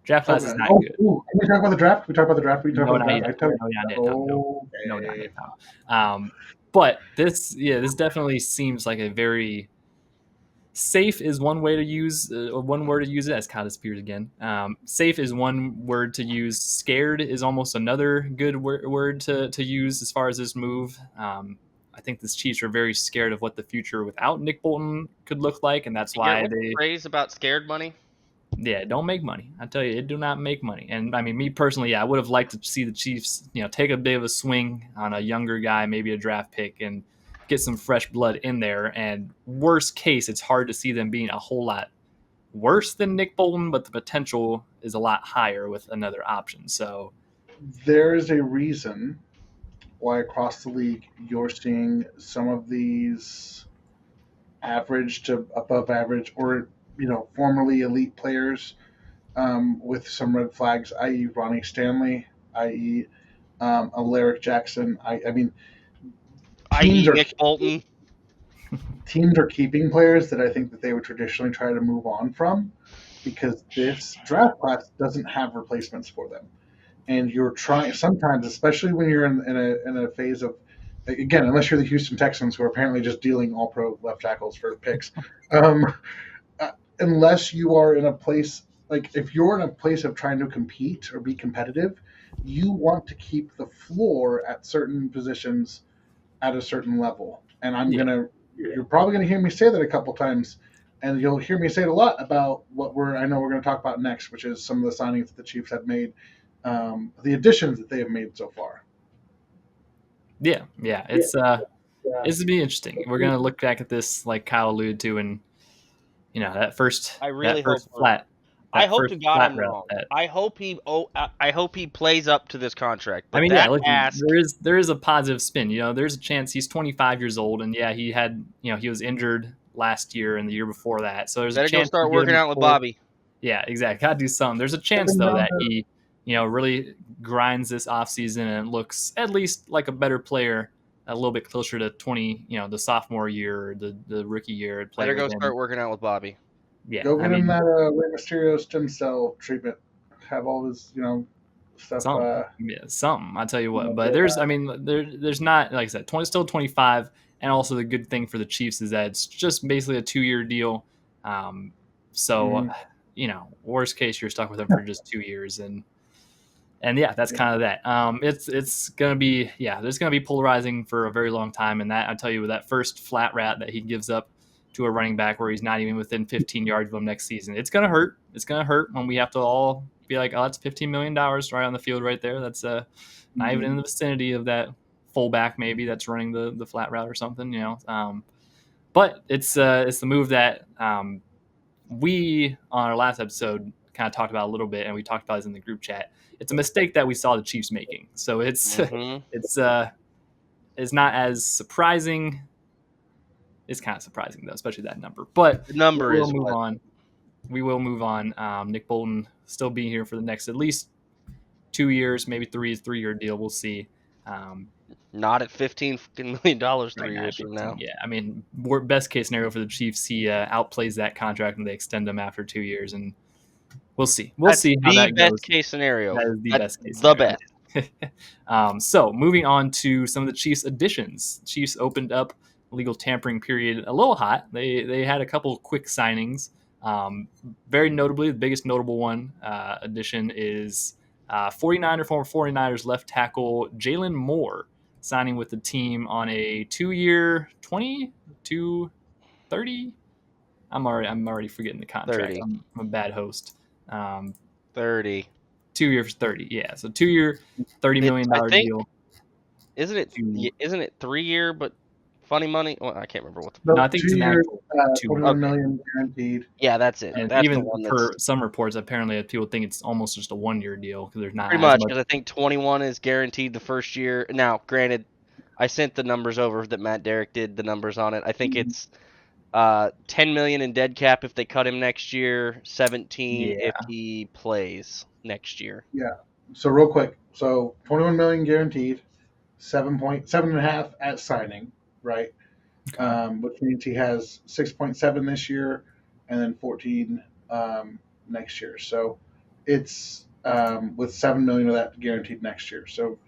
Draft class is not good. Can we talk about the draft? We talk about the draft. But this definitely seems like a very safe is one way to use one word to use it, as Kyle disappears again. Safe is one word to use. Scared is almost another good word to use as far as this move. I think the Chiefs are very scared of what the future without Nick Bolton could look like, and that's why they phrase about scared money. Yeah, don't make money. I tell you, it do not make money. And I mean, me personally, I would have liked to see the Chiefs, take a bit of a swing on a younger guy, maybe a draft pick, and get some fresh blood in there. And worst case, it's hard to see them being a whole lot worse than Nick Bolton, but the potential is a lot higher with another option. So there is a reason why across the league you're seeing some of these average to above average or formerly elite players with some red flags, i.e. Ronnie Stanley, i.e. Alaric Jackson. I mean, Nick Bolton. Teams are keeping players that I think that they would traditionally try to move on from because this draft class doesn't have replacements for them. And you're trying sometimes, especially when you're in a phase of, again, unless you're the Houston Texans who are apparently just dealing all pro left tackles for picks. Unless you are in a place, like if you're in a place of trying to compete or be competitive, you want to keep the floor at certain positions at a certain level. And you're probably going to hear me say that a couple times, and you'll hear me say it a lot about what I know we're going to talk about next, which is some of the signings that the Chiefs have made, the additions that they have made so far. Yeah. It's to be interesting. We're going to look back at this, like Kyle alluded to, and that first. I really hope flat. I hope to God I'm wrong. I hope he plays up to this contract. But I mean, there is a positive spin. There's a chance he's 25 years old, and he had he was injured last year and the year before that. So there's a chance go start working out with Bobby. Yeah, exactly. Gotta do something. There's a chance though that he really grinds this offseason and looks at least like a better player, a little bit closer to 20, the sophomore year or the rookie year player. Better go start working out with Bobby. Yeah, Go get him that Rey Mysterio stem cell treatment. Have all his, stuff. Something. I'll tell you what. But there's not, like I said, still 25. And also the good thing for the Chiefs is that it's just basically a 2-year deal. Worst case, you're stuck with them for just 2 years. And yeah, that's kind of that. It's going to be, there's going to be polarizing for a very long time. And that, I'll tell you, with that first flat rat that he gives up to a running back where he's not even within 15 yards of him next season, it's going to hurt. It's going to hurt when we have to all be like, oh, that's $15 million right on the field right there. That's not even in the vicinity of that fullback maybe that's running the flat route or something, but it's the move that we on our last episode kind of talked about a little bit, and we talked about this in the group chat. It's a mistake that we saw the Chiefs making, so it's not as surprising. It's kind of surprising though, especially that number, but the number we will move on. Nick Bolton still being here for the next at least 2 years, maybe 3-year deal. We'll see. Not at $15 million 3 years from now. Yeah, I mean, best case scenario for the Chiefs, he outplays that contract and they extend him after 2 years, and we'll see. That's see how that goes. Best case scenario. That is the best case scenario. The best. So moving on to some of the Chiefs additions. Chiefs opened up legal tampering period a little hot. They had a couple quick signings. Very notably, the biggest notable one addition is former 49ers left tackle Jaylon Moore, signing with the team on a 2-year, 20 to 30. I'm already forgetting the contract. 30. I'm a bad host. 30. 2 years, 30. Yeah, so 2-year, $30 million deal. Isn't it 3 year but funny money? Well, I can't remember what. No, I think 2 years, $21 million guaranteed. Yeah, that's it. And that's even for some reports, apparently people think it's almost just a 1-year deal because there's not pretty much. Because I think 21 is guaranteed the first year. Now, granted, I sent the numbers over that Matt Derrick did the numbers on it. I think it's $10 million in dead cap if they cut him next year, 17 if he plays next year. Yeah. So real quick, so $21 million guaranteed, 7.5 at signing, right? Okay. Which means he has 6.7 this year, and then 14 next year. So it's with $7 million of that guaranteed next year. So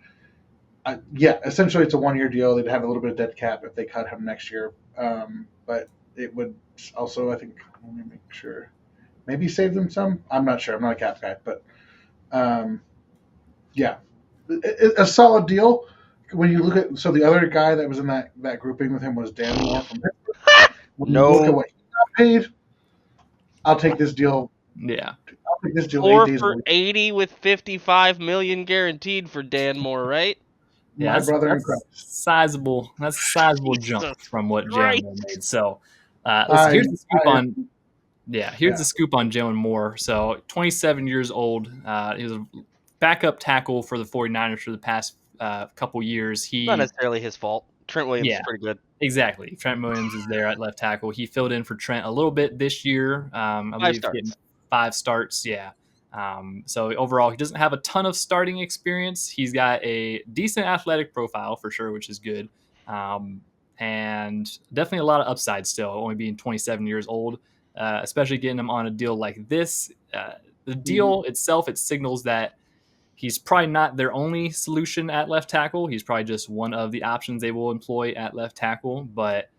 essentially it's a 1-year deal. They'd have a little bit of dead cap if they cut him next year, but it would also, I think, let me make sure, maybe save them some. I'm not sure. I'm not a cap guy, but a solid deal. When you look at, so the other guy that was in that grouping with him was Dan Moore from Pittsburgh. When you look at what he got paid, I'll take this deal. Yeah. I'll take this deal 4 for 80 with $55 million guaranteed for Dan Moore, right? Yeah, my brother in Christ. Sizable. That's a sizable jump from what Jaylon made. So here's the scoop on. Yeah, here's the scoop on Jaylon Moore. So 27 years old. He was a backup tackle for the 49ers for the past couple years. Not necessarily his fault. Trent Williams is pretty good. Exactly. Trent Williams is there at left tackle. He filled in for Trent a little bit this year. I believe getting 5 starts. Yeah. So overall, he doesn't have a ton of starting experience. He's got a decent athletic profile for sure, which is good. And definitely a lot of upside still, only being 27 years old, especially getting him on a deal like this. The deal itself, it signals that he's probably not their only solution at left tackle. He's probably just one of the options they will employ at left tackle, but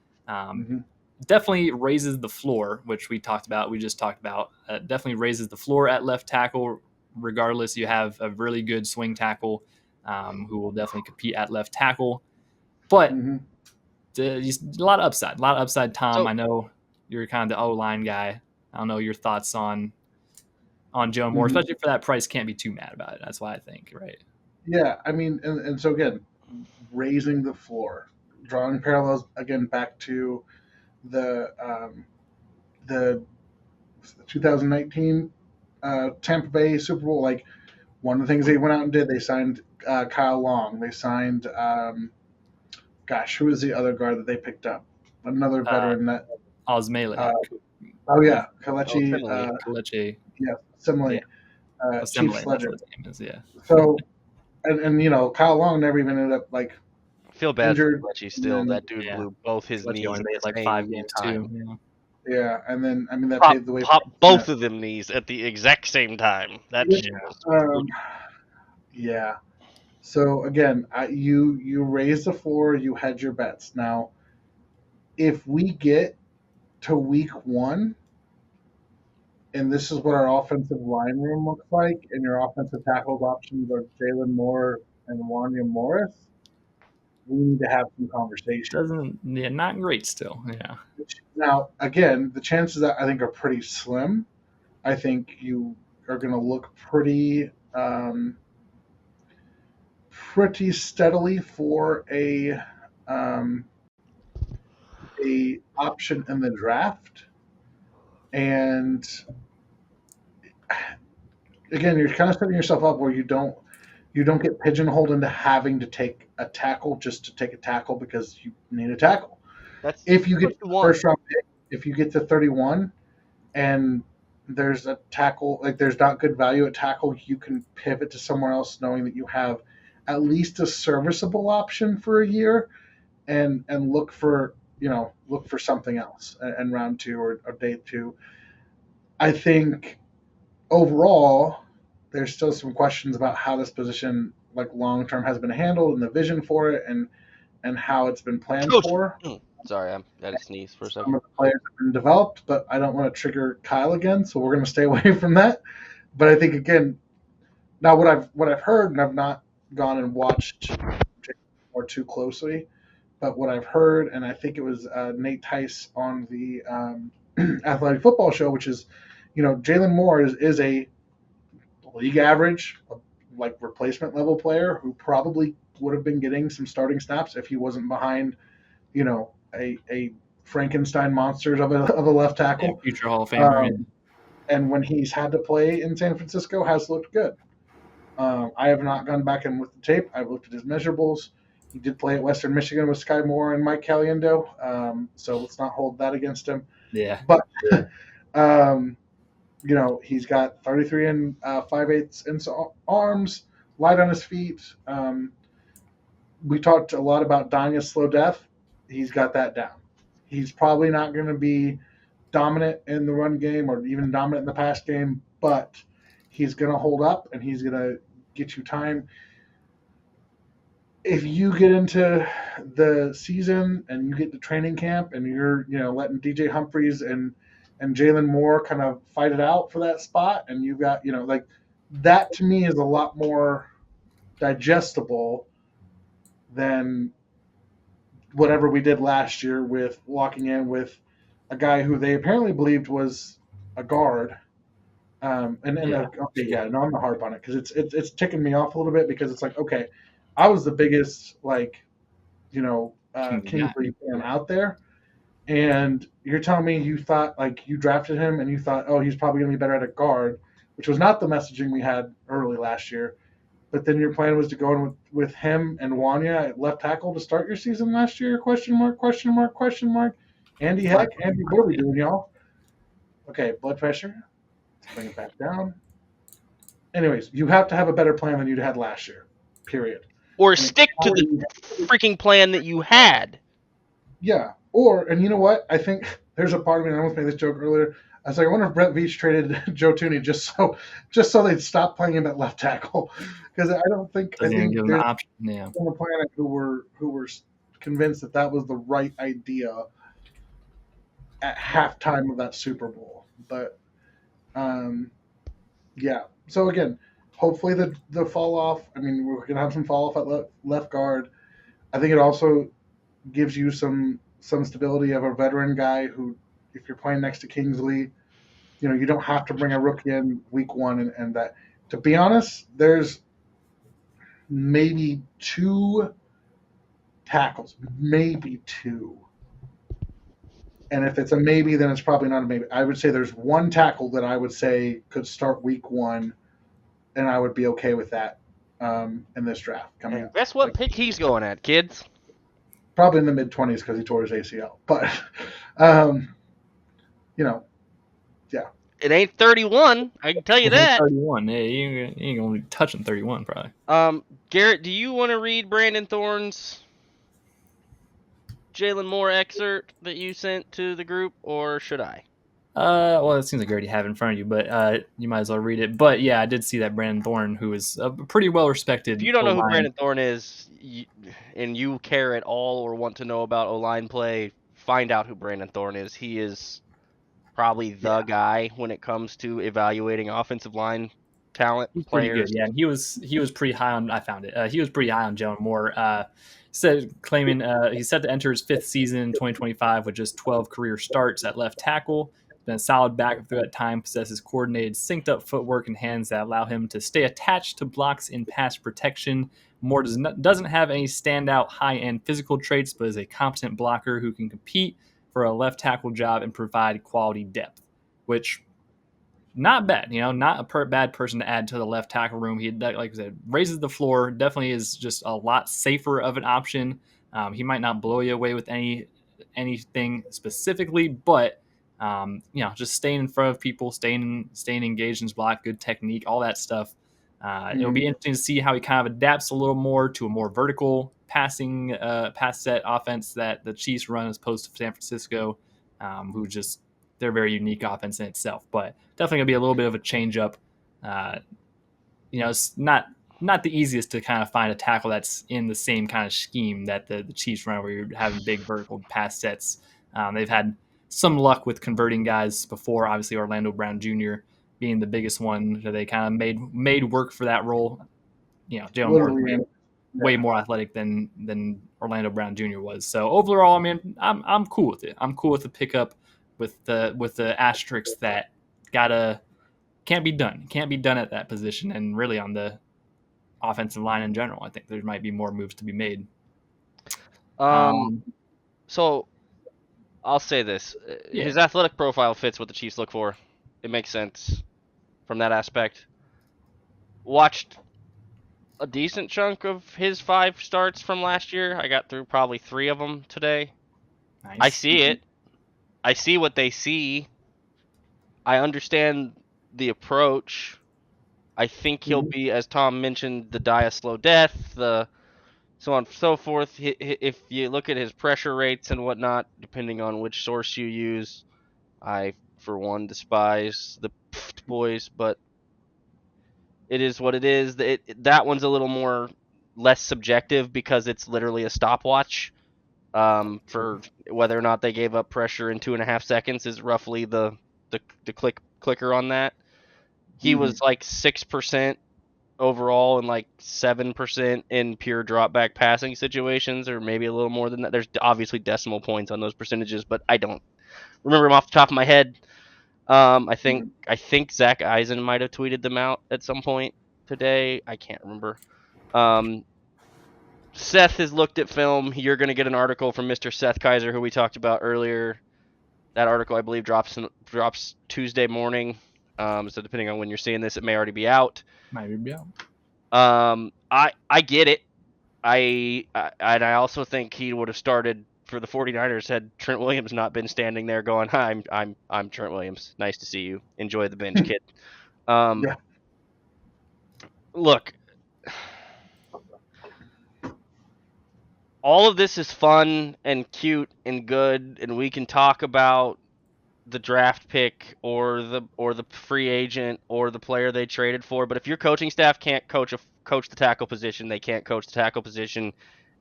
definitely raises the floor, which we just talked about. Definitely raises the floor at left tackle. Regardless, you have a really good swing tackle who will definitely compete at left tackle. But a lot of upside. Tom, so, I know you're kind of the O-line guy. I don't know your thoughts on Joe Moore, especially for that price. Can't be too mad about it. That's why I think, right? Yeah, I mean, and so again, raising the floor, drawing parallels again back to the 2019 Tampa Bay Super Bowl. Like, one of the things they went out and did, they signed Kyle Long. They signed, who was the other guard that they picked up? Another veteran that Osmele. Kelechi. Kelechi. Yeah, similarly. Assembly. That's legend. what his name is. Yeah. So, and Kyle Long never even ended up like I feel bad injured. for Fletchy still. That dude Yeah. blew both his Fletchy knees only at made the like same 5 games time. too. Yeah, and then that Pop, paved the way. pop both of them knees at the exact same time. That's yeah. So again, you raised the floor, you had your bets. Now, if we get to week 1, and this is what our offensive line room looks like, and your offensive tackles options are Jaylon Moore and Wanya Morris, we need to have some conversation. Not great still. Yeah. Now, again, the chances I think are pretty slim. I think you are going to look pretty steadily for a option in the draft, and again, you're kind of setting yourself up where you don't get pigeonholed into having to take a tackle just to take a tackle because you need a tackle. If you get to the first round pick, if you get to 31 and there's a tackle, like there's not good value at tackle, you can pivot to somewhere else knowing that you have at least a serviceable option for a year and look for something else in round 2 or day 2. I think overall there's still some questions about how this position like long term has been handled and the vision for it and how it's been planned for. Sorry, I had to sneeze for a second. Some of the players have been developed, but I don't want to trigger Kyle again, so we're going to stay away from that. But I think again, now what I've heard, and I've not gone and watched or too closely, but what I've heard, and I think it was Nate Tice on the Athletic Football Show, which is, Jaylon Moore is a league average, like replacement level player who probably would have been getting some starting snaps if he wasn't behind, a Frankenstein monsters of a left tackle. Yeah, future Hall of Famer. And when he's had to play in San Francisco, has looked good. I have not gone back and looked at the tape. I've looked at his measurables. He did play at Western Michigan with Sky Moore and Mike Caliendo, so let's not hold that against him. Yeah. But, he's got 33 and 5/8 inch arms, light on his feet. We talked a lot about dying a slow death. He's got that down. He's probably not going to be dominant in the run game or even dominant in the pass game, but he's going to hold up and he's going to get you time. If you get into the season and you get to training camp and you're, letting DJ Humphries and Jaylon Moore kind of fight it out for that spot, and you've got, like that to me is a lot more digestible than whatever we did last year with walking in with a guy who they apparently believed was a guard. I'm not harp on it because it's ticking me off a little bit because it's like, okay, I was the biggest Kingsley fan out there, and you're telling me you thought like you drafted him and you thought, oh, he's probably going to be better at a guard, which was not the messaging we had early last year. But then your plan was to go in with him and Wanya at left tackle to start your season last year? Question mark, question mark, question mark. Andy, what are we doing, y'all? Okay, blood pressure. Let's bring it back down. Anyways, you have to have a better plan than you had last year, period. Or stick to the freaking plan that you had. Yeah. And you know what? I think there's a part of me, and I almost made this joke earlier. I was like, I wonder if Brett Veach traded Joe Thuney just so they'd stop playing him at left tackle, because I think there's give him an option. Yeah. On the planet who were convinced that was the right idea at halftime of that Super Bowl. But yeah. So again, hopefully the fall off. I mean, we're gonna have some fall off at left guard. I think it also gives you some stability of a veteran guy who, if you're playing next to Kingsley, you don't have to bring a rookie in week 1 and that. To be honest, there's maybe 2 tackles, maybe 2. And if it's a maybe, then it's probably not a maybe. I would say there's 1 tackle that I would say could start week 1, and I would be okay with that in this draft coming up. Guess what pick he's going at, kids? Probably in the mid-20s because he tore his ACL. But, yeah. It ain't 31. I can tell you that. 31. Yeah, you ain't gonna be touching 31 probably. Garrett, do you want to read Brandon Thorne's Jaylon Moore excerpt that you sent to the group, or should I? Well, it seems like you already have it in front of you, but you might as well read it. But yeah, I did see that Brandon Thorne, who is a pretty well respected. If you don't know who O-line. Brandon Thorne is, and you care at all or want to know about O-line play, find out who Brandon Thorne is. He is probably the guy when it comes to evaluating offensive line talent. He's players. Pretty good, yeah. And he was pretty high on. I found it. He was pretty high on Jaylon Moore. Claiming he's set to enter his 5th season in 2025 with just 12 career starts at left tackle. Been a solid back through that time. Possesses coordinated, synced up footwork and hands that allow him to stay attached to blocks in pass protection. Moore doesn't have any standout high-end physical traits, but is a competent blocker who can compete for a left tackle job and provide quality depth, which not bad, not a bad person to add to the left tackle room. He, like I said, raises the floor, definitely is just a lot safer of an option. He might not blow you away with anything specifically, but just staying in front of people, staying engaged in his block, good technique, all that stuff. It'll be interesting to see how he kind of adapts a little more to a more vertical passing pass set offense that the Chiefs run as opposed to San Francisco, who just they're very unique offense in itself. But definitely gonna be a little bit of a change up. It's not the easiest to kind of find a tackle that's in the same kind of scheme that the Chiefs run, where you're having big vertical pass sets. They've had some luck with converting guys before. Obviously, Orlando Brown Jr. being the biggest one. So they kind of made work for that role. Jaylon Moore way more athletic than Orlando Brown Jr. was. So overall, I mean, I'm cool with it. I'm cool with the pickup with the asterisk that can't be done at that position, and really on the offensive line in general. I think there might be more moves to be made. So I'll say this. Yeah. His athletic profile fits what the Chiefs look for. It makes sense from that aspect. Watched a decent chunk of his 5 starts from last year. I got through probably 3 of them today. Nice. I see it. I see what they see. I understand the approach. I think he'll be, as Tom mentioned, the die a slow death, the so on and so forth. If you look at his pressure rates and whatnot, depending on which source you use, I, for one, despise the boys, but it is what it is. That one's a little more less subjective because it's literally a stopwatch. For whether or not they gave up pressure in 2.5 seconds is roughly the clicker on that. He was like 6% overall and like 7% in pure drop back passing situations, or maybe a little more than that. There's obviously decimal points on those percentages, but I don't remember them off the top of my head. I think Zach Eisen might have tweeted them out at some point today. I can't remember. Seth has looked at film. You're going to get an article from Mr. Seth Kaiser, who we talked about earlier. That article, I believe, drops Tuesday morning. So depending on when you're seeing this, it may already be out. Might be out. I get it. I also think he would have started for the 49ers had Trent Williams not been standing there going, "Hi, I'm Trent Williams. Nice to see you. Enjoy the bench, kid." Yeah. Look, all of this is fun and cute and good, and we can talk about the draft pick or the free agent or the player they traded for. But if your coaching staff can't coach the tackle position, they can't coach the tackle position,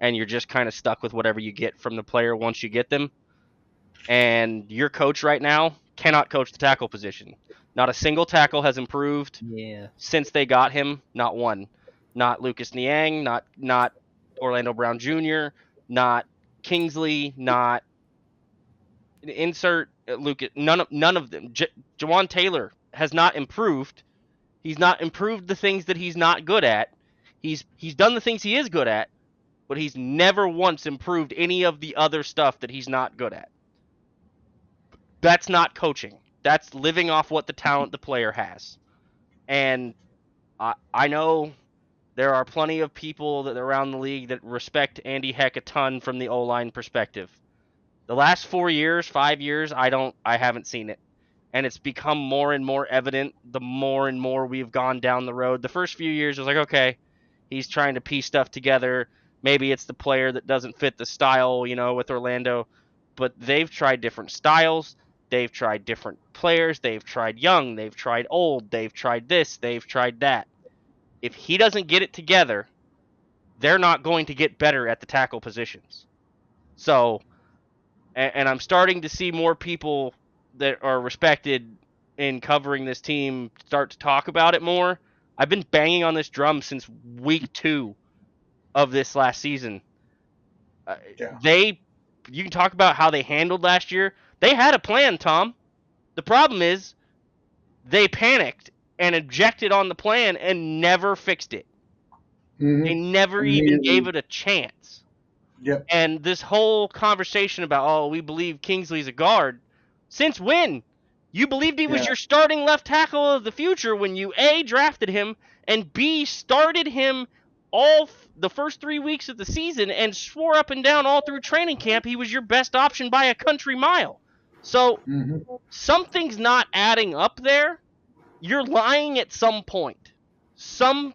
and you're just kind of stuck with whatever you get from the player once you get them. And your coach right now cannot coach the tackle position. Not a single tackle has improved since they got him. Not one. Not Lucas Niang. Not Orlando Brown Jr., not Kingsley, not insert Lucas. None of them. Jawan Taylor has not improved. He's not improved the things that he's not good at. He's done the things he is good at, but he's never once improved any of the other stuff that he's not good at. That's not coaching. That's living off what the talent the player has. And I know there are plenty of people that around the league that respect Andy Heck a ton from the O-line perspective. The last 4 years, 5 years, I haven't seen it. and it's become more and more evident the more and more we've gone down the road. The first few years, it was like, okay, he's trying to piece stuff together. Maybe it's the player that doesn't fit the style, with Orlando. But they've tried different styles. They've tried different players. They've tried young. They've tried old. They've tried this. They've tried that. If he doesn't get it together, they're not going to get better at the tackle positions. So, and I'm starting to see more people that are respected in covering this team start to talk about it more. I've been banging on this drum since week 2 of this last season. You can talk about how they handled last year. They had a plan, Tom. The problem is they panicked and objected on the plan and never fixed it. Mm-hmm. They never even gave it a chance. Yep. And this whole conversation about, we believe Kingsley's a guard. Since when? You believed he was your starting left tackle of the future when you A, drafted him, and B, started him all the first 3 weeks of the season and swore up and down all through training camp he was your best option by a country mile. So something's not adding up there. You're lying at some point.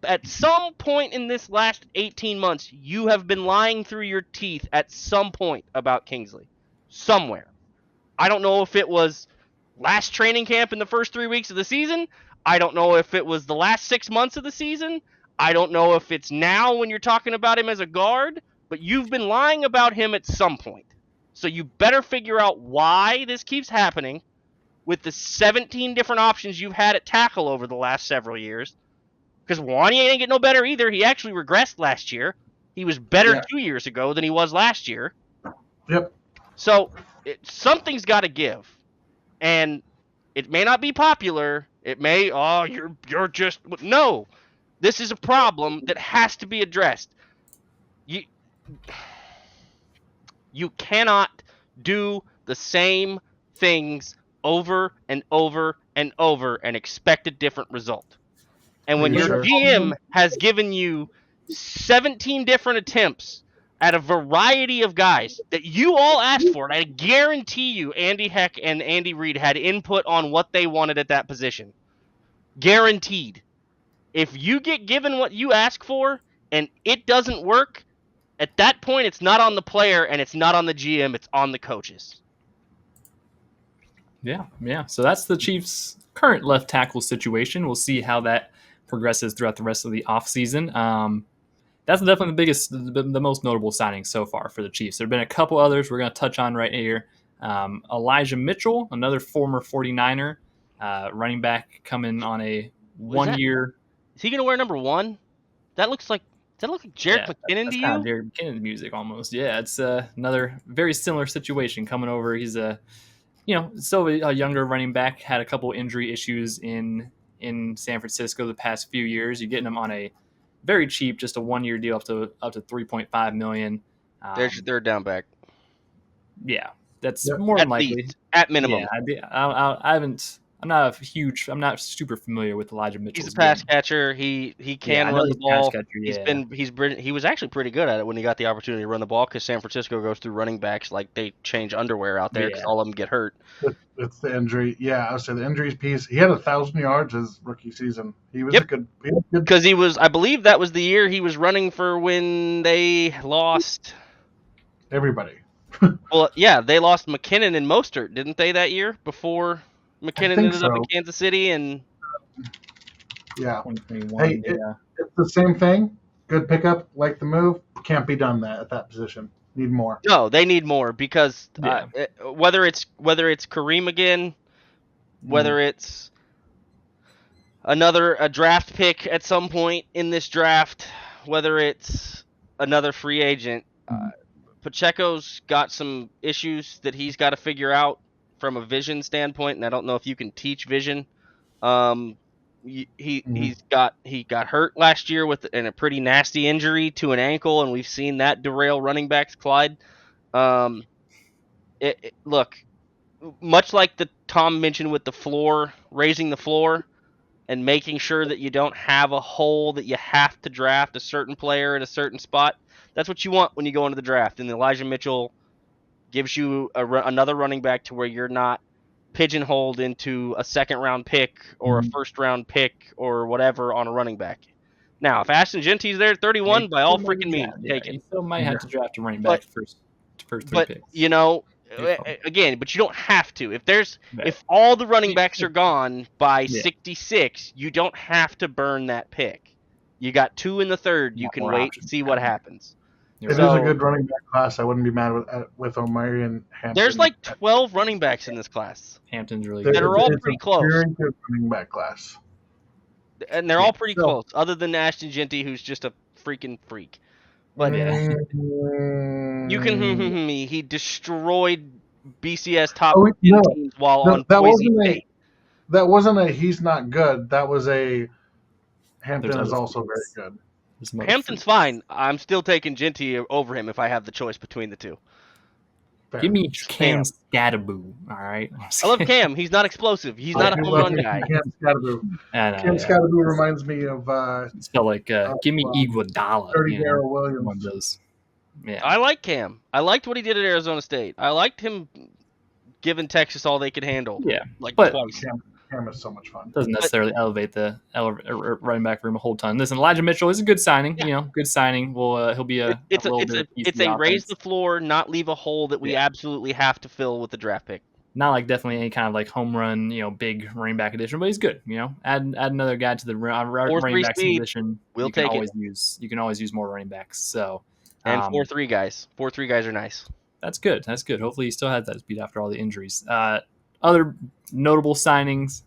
At some point in this last 18 months, you have been lying through your teeth at some point about Kingsley. Somewhere. I don't know if it was last training camp in the first 3 weeks of the season. I don't know if it was the last 6 months of the season. I don't know if it's now when you're talking about him as a guard, but you've been lying about him at some point. So you better figure out why this keeps happening with the 17 different options you've had at tackle over the last several years. Because Wanya ain't get no better either. He actually regressed last year. He was better 2 years ago than he was last year. Yep. So something's got to give. And it may not be popular. It may, you're just... No. This is a problem that has to be addressed. You cannot do the same things over and over and over and expect a different result. And when your GM has given you 17 different attempts at a variety of guys that you all asked for, and I guarantee you Andy Heck and Andy Reid had input on what they wanted at that position. Guaranteed. If you get given what you ask for and it doesn't work, at that point it's not on the player and it's not on the GM, it's on the coaches. Yeah. So that's the Chiefs' current left tackle situation. We'll see how that progresses throughout the rest of the offseason. That's definitely the most notable signing so far for the Chiefs. There have been a couple others we're going to touch on right here. Elijah Mitchell, another former 49er, running back coming on a 1 year. Is he going to wear number 1? Does that look like Jerick McKinnon to you? Kind of Jerick McKinnon music almost. Yeah, it's another very similar situation coming over. He's still a younger running back, had a couple injury issues in San Francisco the past few years. You're getting him on a very cheap, just a 1 year deal up to $3.5 million. There's their down back. Yeah, that's more than likely least, at minimum. Yeah, I'm not super familiar with Elijah Mitchell. He's a pass catcher. He can run the ball. Catcher, he was actually pretty good at it when he got the opportunity to run the ball because San Francisco goes through running backs like they change underwear out there because all of them get hurt. It's the injury. Yeah, I would say the injuries piece. He had 1,000 yards his rookie season. He was good. Because I believe that was the year he was running for when they lost everybody. Well, yeah, they lost McKinnon and Mostert, didn't they, that year before McKinnon ended up in Kansas City? And 2021. Hey, it's the same thing. Good pickup, like the move. Can't be done at that position. Need more. No, they need more because whether it's Kareem again, whether it's a draft pick at some point in this draft, whether it's another free agent, Pacheco's got some issues that he's got to figure out from a vision standpoint, and I don't know if you can teach vision. He got hurt last year in a pretty nasty injury to an ankle, and we've seen that derail running backs. Clyde, look, much like the Tom mentioned with the floor, raising the floor, and making sure that you don't have a hole that you have to draft a certain player at a certain spot. That's what you want when you go into the draft, and Elijah Mitchell gives you another running back to where you're not pigeonholed into a second-round pick or a first-round pick or whatever on a running back. Now, if Ashton Genty's there at 31, by all freaking means, take it. You still might have to draft a running But- back first 3 But picks. you know, again, but you don't have to. If all the running backs are gone by 66, you don't have to burn that pick. You got 2 in the third. You Got can more wait options. and see what happens. It is a good running back class. I wouldn't be mad with Omari and Hampton. There's like 12 running backs in this class. Hampton's really That good. are all pretty close. Very good running back class. And they're all pretty close, other than Ashton Genty, who's just a freaking freak. But you can he destroyed BCS top 10 teams while on Boise State. That wasn't a he's not good. That was a Hampton is also very good. Hampton's fine. I'm still taking Genty over him if I have the choice between the two. Give me Cam Scatterboo, all right? I love Cam. He's not explosive. He's not a home run guy. Cam Scatterboo. Cam Scatterboo reminds me of... it's felt like, give me Iguodala. Darryl Williams. Yeah. I like Cam. I liked what he did at Arizona State. I liked him giving Texas all they could handle. Yeah, but twice. Cam is so much fun. Doesn't necessarily elevate the running back room a whole ton. Listen, Elijah Mitchell is a good signing. Yeah. Good signing. He'll be it's a raise the floor, not leave a hole that we absolutely have to fill with the draft pick. Not like definitely any kind of like home run, big running back addition, but he's good. Add another guy to the running back position. We'll take it. You can always use more running backs. So and 4-3 guys. 4-3 guys are nice. That's good. Hopefully he still has that speed after all the injuries. Other notable signings,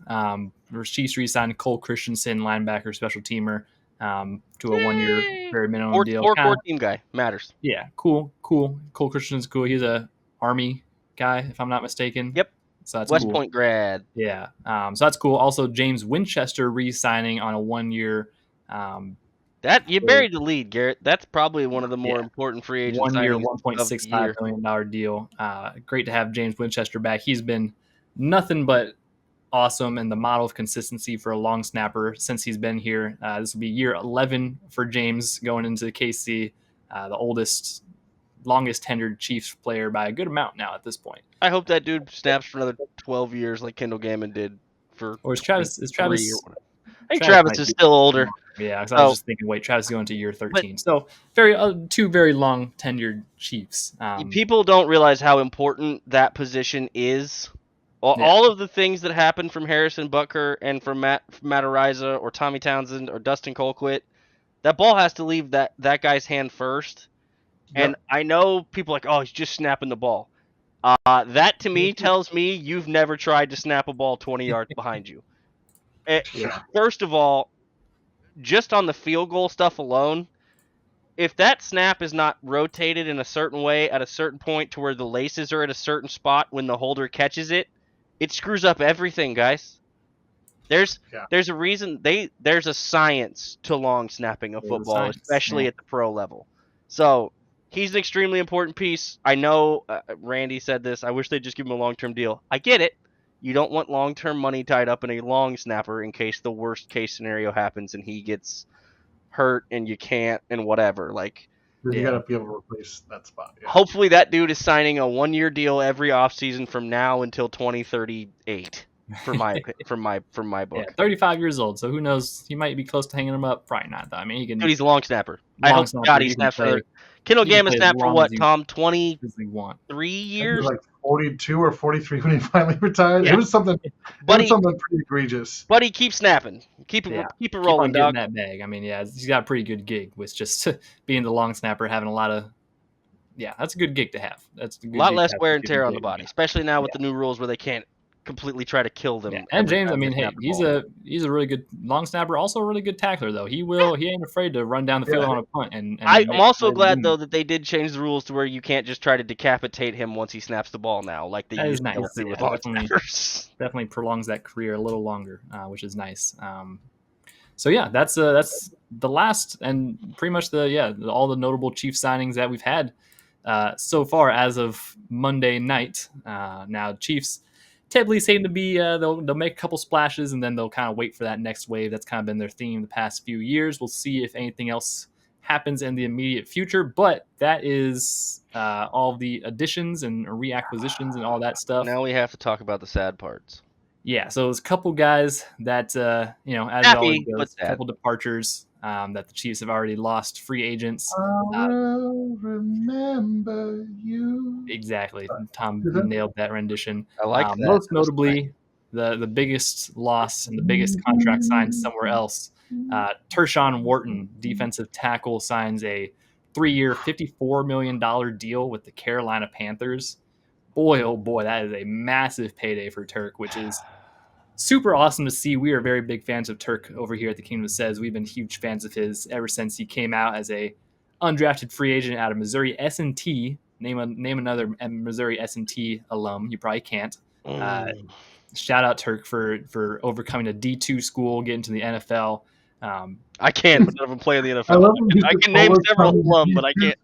Chiefs re-signed Cole Christensen, linebacker, special teamer, to a 1-year very minimum deal. Or core team guy. Matters. Yeah, cool. Cole Christensen's cool. He's a Army guy, if I'm not mistaken. Yep. So that's West cool. Point grad. Yeah. So that's cool. Also, James Winchester re-signing on a 1-year. That you buried the lead, Garrett. That's probably one of the more important free agent 1-year, signings $1.65 million deal. Great to have James Winchester back. He's been nothing but awesome and the model of consistency for a long snapper since he's been here. This will be year 11 for James going into KC, the longest tenured Chiefs player by a good amount now at this point. I hope that dude snaps for another 12 years like Kendall Gammon did for. Or is Travis? I think Travis is still older. Yeah, because I was just thinking, Travis is going to year 13. So two very long tenured Chiefs. People don't realize how important that position is. All of the things that happened from Harrison Butker and from Matt Araiza or Tommy Townsend or Dustin Colquitt, that ball has to leave that guy's hand first. Yep. And I know people are like, oh, he's just snapping the ball. That to me tells me you've never tried to snap a ball 20 yards behind you. First of all, just on the field goal stuff alone, if that snap is not rotated in a certain way at a certain point to where the laces are at a certain spot when the holder catches it, it screws up everything, guys. There's a reason there's a science to long snapping of football, especially at the pro level. So he's an extremely important piece. I know Randy said this. I wish they'd just give him a long-term deal. I get it. You don't want long-term money tied up in a long snapper in case the worst case scenario happens and he gets hurt and you can't and whatever. You got to be able to replace that spot. Yeah. Hopefully that dude is signing a 1-year deal every offseason from now until 2038 for my book. Yeah, 35 years old, so who knows? He might be close to hanging him up. Probably not, though. I mean, he can. Dude, he's a long snapper. I hope God he snaps for. Kendall Gammon snapped for what, Tom? 23 years? Like 42 or 43 when he finally retired. Yeah. It was something pretty egregious. But he keeps snapping. Keep it rolling, dog. That bag. I mean, he's got a pretty good gig with just being the long snapper, having a lot of. Yeah, that's a good gig to have. That's a lot less wear and tear on the body, especially now with the new rules where they can't completely try to kill them. Yeah. And James, I mean, hey, he's a really good long snapper, also a really good tackler though. He ain't afraid to run down the field on a punt. And I'm also glad though that they did change the rules to where you can't just try to decapitate him once he snaps the ball now, like they used to do with long snappers. Definitely prolongs that career a little longer, which is nice. So yeah, that's the last and pretty much all the notable Chiefs signings that we've had so far as of Monday night. Now Chiefs typically seem to be they'll make a couple splashes and then they'll kind of wait for that next wave. That's kind of been their theme the past few years. We'll see if anything else happens in the immediate future, but that is all the additions and reacquisitions and all that stuff. Now we have to talk about the sad parts. Yeah, so there's a couple guys that, as Happy, it always but goes, a sad. couple departures that the Chiefs have already lost free agents. I will remember you. Exactly. Tom nailed that rendition. I like that. Most notably, the biggest loss and the biggest contract signed somewhere else. Tershawn Wharton, defensive tackle, signs a 3-year, $54 million deal with the Carolina Panthers. Boy, oh boy, that is a massive payday for Turk, which is super awesome to see. We are very big fans of Turk over here at the Kingdom Says. We've been huge fans of his ever since he came out as a undrafted free agent out of Missouri S&T. Name another Missouri S&T alum. You probably can't. Shout out Turk for overcoming a D2 school, getting to the NFL. I can't. None of them play in the NFL. I can name several of them, but I can't.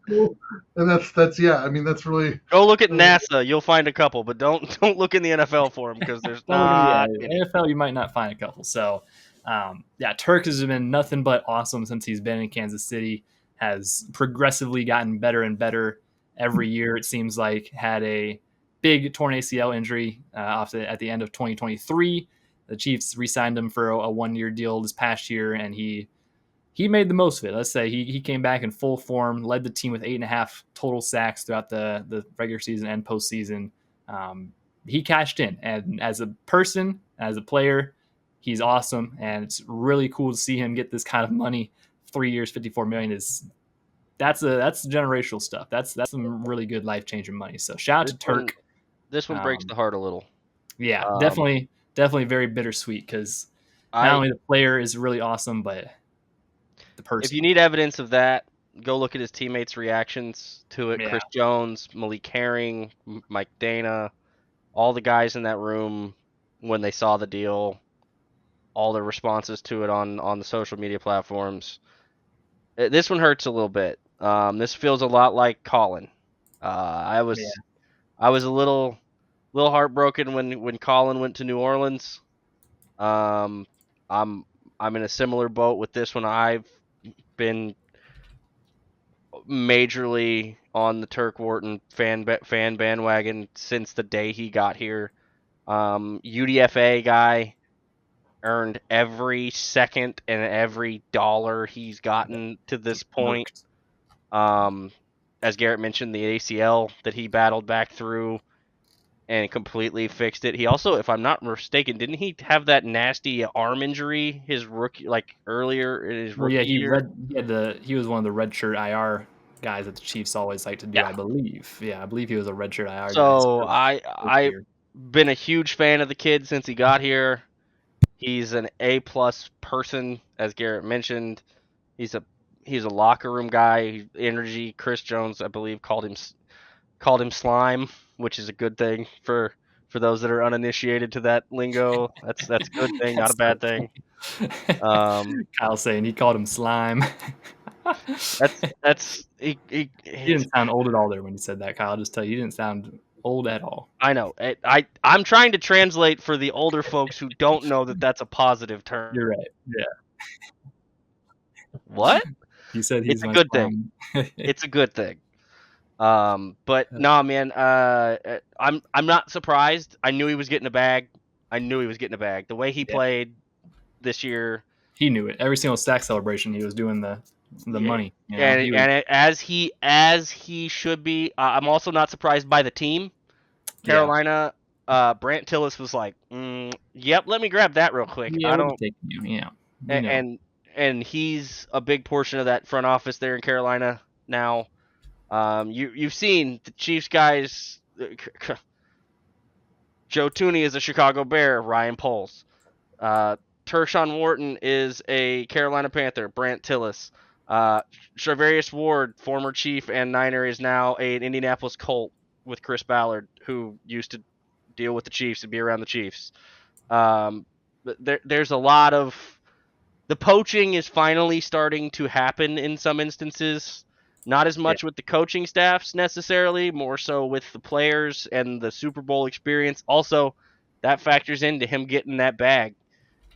And that's yeah. I mean, that's really. Go look at NASA. You'll find a couple, but don't look in the NFL for them because there's not. NFL, you might not find a couple. So, Turk has been nothing but awesome since he's been in Kansas City. Has progressively gotten better and better every year. It seems like had a big torn ACL injury at the end of 2023. The Chiefs re-signed him for a 1-year deal this past year, and he made the most of it. Let's say he came back in full form, led the team with 8.5 total sacks throughout the regular season and postseason. He cashed in, and as a person, as a player, he's awesome, and it's really cool to see him get this kind of money. 3 years, $54 million that's generational stuff. That's some really good life-changing money. So shout out to Turk. This one breaks the heart a little. Yeah, definitely very bittersweet because not only the player is really awesome, but the person. If you need evidence of that, go look at his teammates' reactions to it. Yeah. Chris Jones, Malik Herring, Mike Dana, all the guys in that room when they saw the deal, all their responses to it on the social media platforms. This one hurts a little bit. This feels a lot like Colin. I was a little heartbroken when Colin went to New Orleans. I'm in a similar boat with this one. I've been majorly on the Turk Wharton fan bandwagon since the day he got here. UDFA guy, earned every second and every dollar he's gotten to this point. As Garrett mentioned, the ACL that he battled back through and completely fixed it. He also, if I'm not mistaken, didn't he have that nasty arm injury his rookie, like earlier in his rookie year? He was one of the redshirt IR guys that the Chiefs always like to do, I believe. Yeah, I believe he was a redshirt IR guy. So I've been a huge fan of the kid since he got here. He's an A+ person, as Garrett mentioned. He's a locker room guy, energy. Chris Jones, I believe, called him slime, which is a good thing for those that are uninitiated to that lingo. That's a good thing, not a bad thing. Kyle saying he called him slime. He didn't sound old at all there when you said that, Kyle. I'll just tell you didn't sound old at all. I know. I'm trying to translate for the older folks who don't know that that's a positive term. You're right. Yeah. What? He said he's a good thing. It's a good thing. But no, man. I'm not surprised. I knew he was getting a bag. The way he played this year. He knew it. Every single sack celebration, he was doing the money. You know? And as he should be. I'm also not surprised by the team. Carolina. Brant Tillis was like, "Yep, let me grab that real quick." Yeah, I don't take you. Yeah. And he's a big portion of that front office there in Carolina now. You've seen the Chiefs guys. Joe Thuney is a Chicago Bear. Ryan Poles. Tershawn Wharton is a Carolina Panther. Brant Tillis. Charvarius Ward, former Chief and Niner, is now an Indianapolis Colt with Chris Ballard, who used to deal with the Chiefs and be around the Chiefs. There's a lot of... The poaching is finally starting to happen in some instances. Not as much with the coaching staffs necessarily, more so with the players and the Super Bowl experience. Also, that factors into him getting that bag.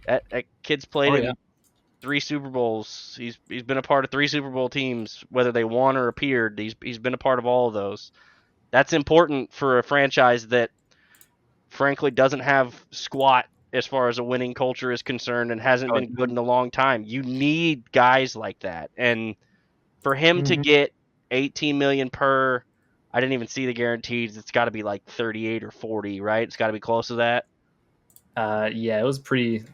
That kid's played 3 Super Bowls. He's been a part of 3 Super Bowl teams, whether they won or appeared. He's been a part of all of those. That's important for a franchise that, frankly, doesn't have squat as far as a winning culture is concerned and hasn't been good in a long time. You need guys like that, and for him to get 18 million per, I didn't even see the guarantees. It's got to be like 38 or 40, right? It's got to be close to that. Yeah, it was pretty.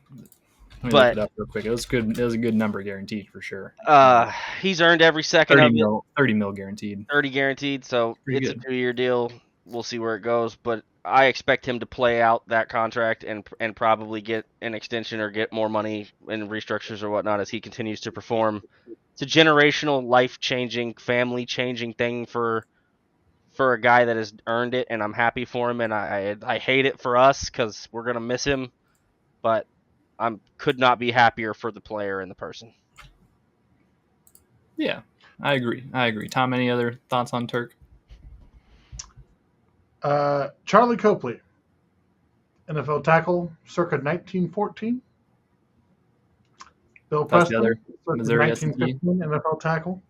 Let me look it up real quick. It was good. It was a good number guaranteed for sure. He's earned every second 30 of mil, it. 30 mil guaranteed. 30 guaranteed, so Pretty it's good. a 2-year deal. We'll see where it goes, but I expect him to play out that contract and probably get an extension or get more money in restructures or whatnot as he continues to perform. It's a generational, life-changing, family-changing thing for a guy that has earned it, and I'm happy for him, and I hate it for us because we're going to miss him, but I could not be happier for the player and the person. Yeah, I agree. Tom, any other thoughts on Turk? Charlie Copley, NFL tackle, circa 1914. Bill Preston, other Missouri 1915 NFL tackle.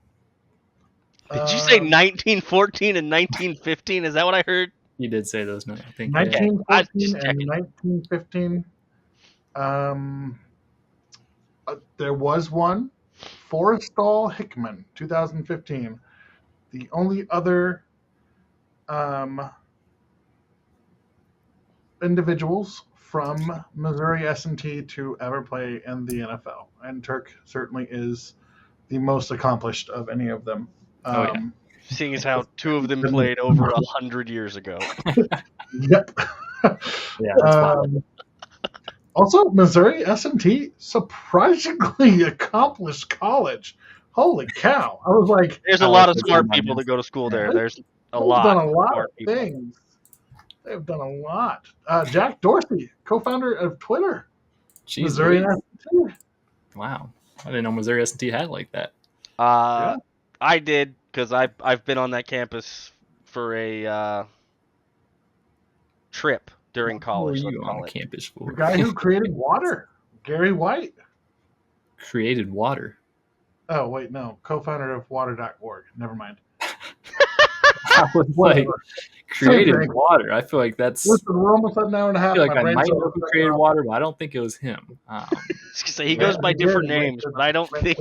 Did you say 1914 and 1915? Is that what I heard? You did say those. No, I think 1914 and 1915. There was one, Forrestall Hickman, 2015. The only other individuals from Missouri S&T to ever play in the NFL, and Turk certainly is the most accomplished of any of them. Seeing as how 2 of them played over 100 years ago. Yep. Yeah, that's fine. Also, Missouri S&T, surprisingly accomplished college. Holy cow! I was like, there's a lot of smart people that go to school there. There's a lot. They've done a lot of things. They've done a lot. Jack Dorsey, co-founder of Twitter. Jeez, Missouri S&T. Wow, I didn't know Missouri S&T had like that. Yeah. I did because I've been on that campus for a trip during college. What were you on campus for? The guy who created water, Gary White. Created water. Oh wait, no, co-founder of water.org. Never mind. I was like, created water. I feel like that's. Listen, we're almost at an hour and a half. I feel like I might know who created water, but I don't think it was him. He goes by different names, but I don't think.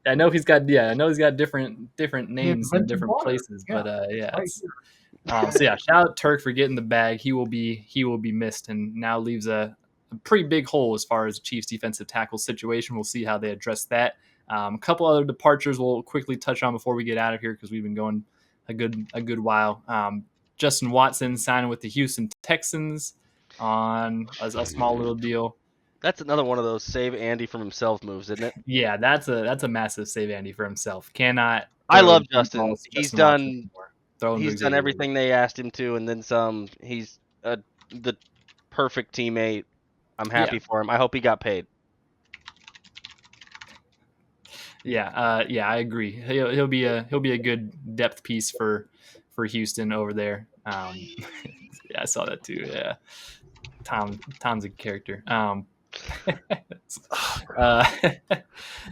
I know he's got different names in different places, but so yeah, shout out Turk for getting the bag. He will be missed, and now leaves a pretty big hole as far as Chiefs defensive tackle situation. We'll see how they address that. A couple other departures we'll quickly touch on before we get out of here because we've been going a good while. Justin Watson signing with the Houston Texans on a small little deal. That's another one of those save Andy from himself moves, isn't it? Yeah, that's a massive save Andy for himself. Cannot. I love Justin. He's done everything they asked him to, and then some. He's the perfect teammate. I'm happy for him. I hope he got paid. Yeah, I agree. He'll be a good depth piece for Houston over there. Yeah, I saw that too. Yeah, Tom's a character.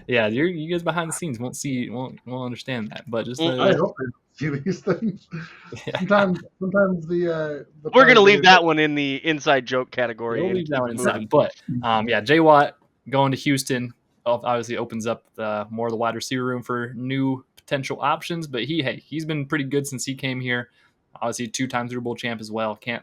Yeah, you guys behind the scenes won't understand that, but just I hope they see these things. Yeah. Sometimes the we're gonna leave that one in the inside joke category. We'll leave that one inside, but Jay Watt going to Houston obviously opens up more of the wide receiver room for new potential options. But he's been pretty good since he came here. Obviously, 2-time Super Bowl champ as well. Can't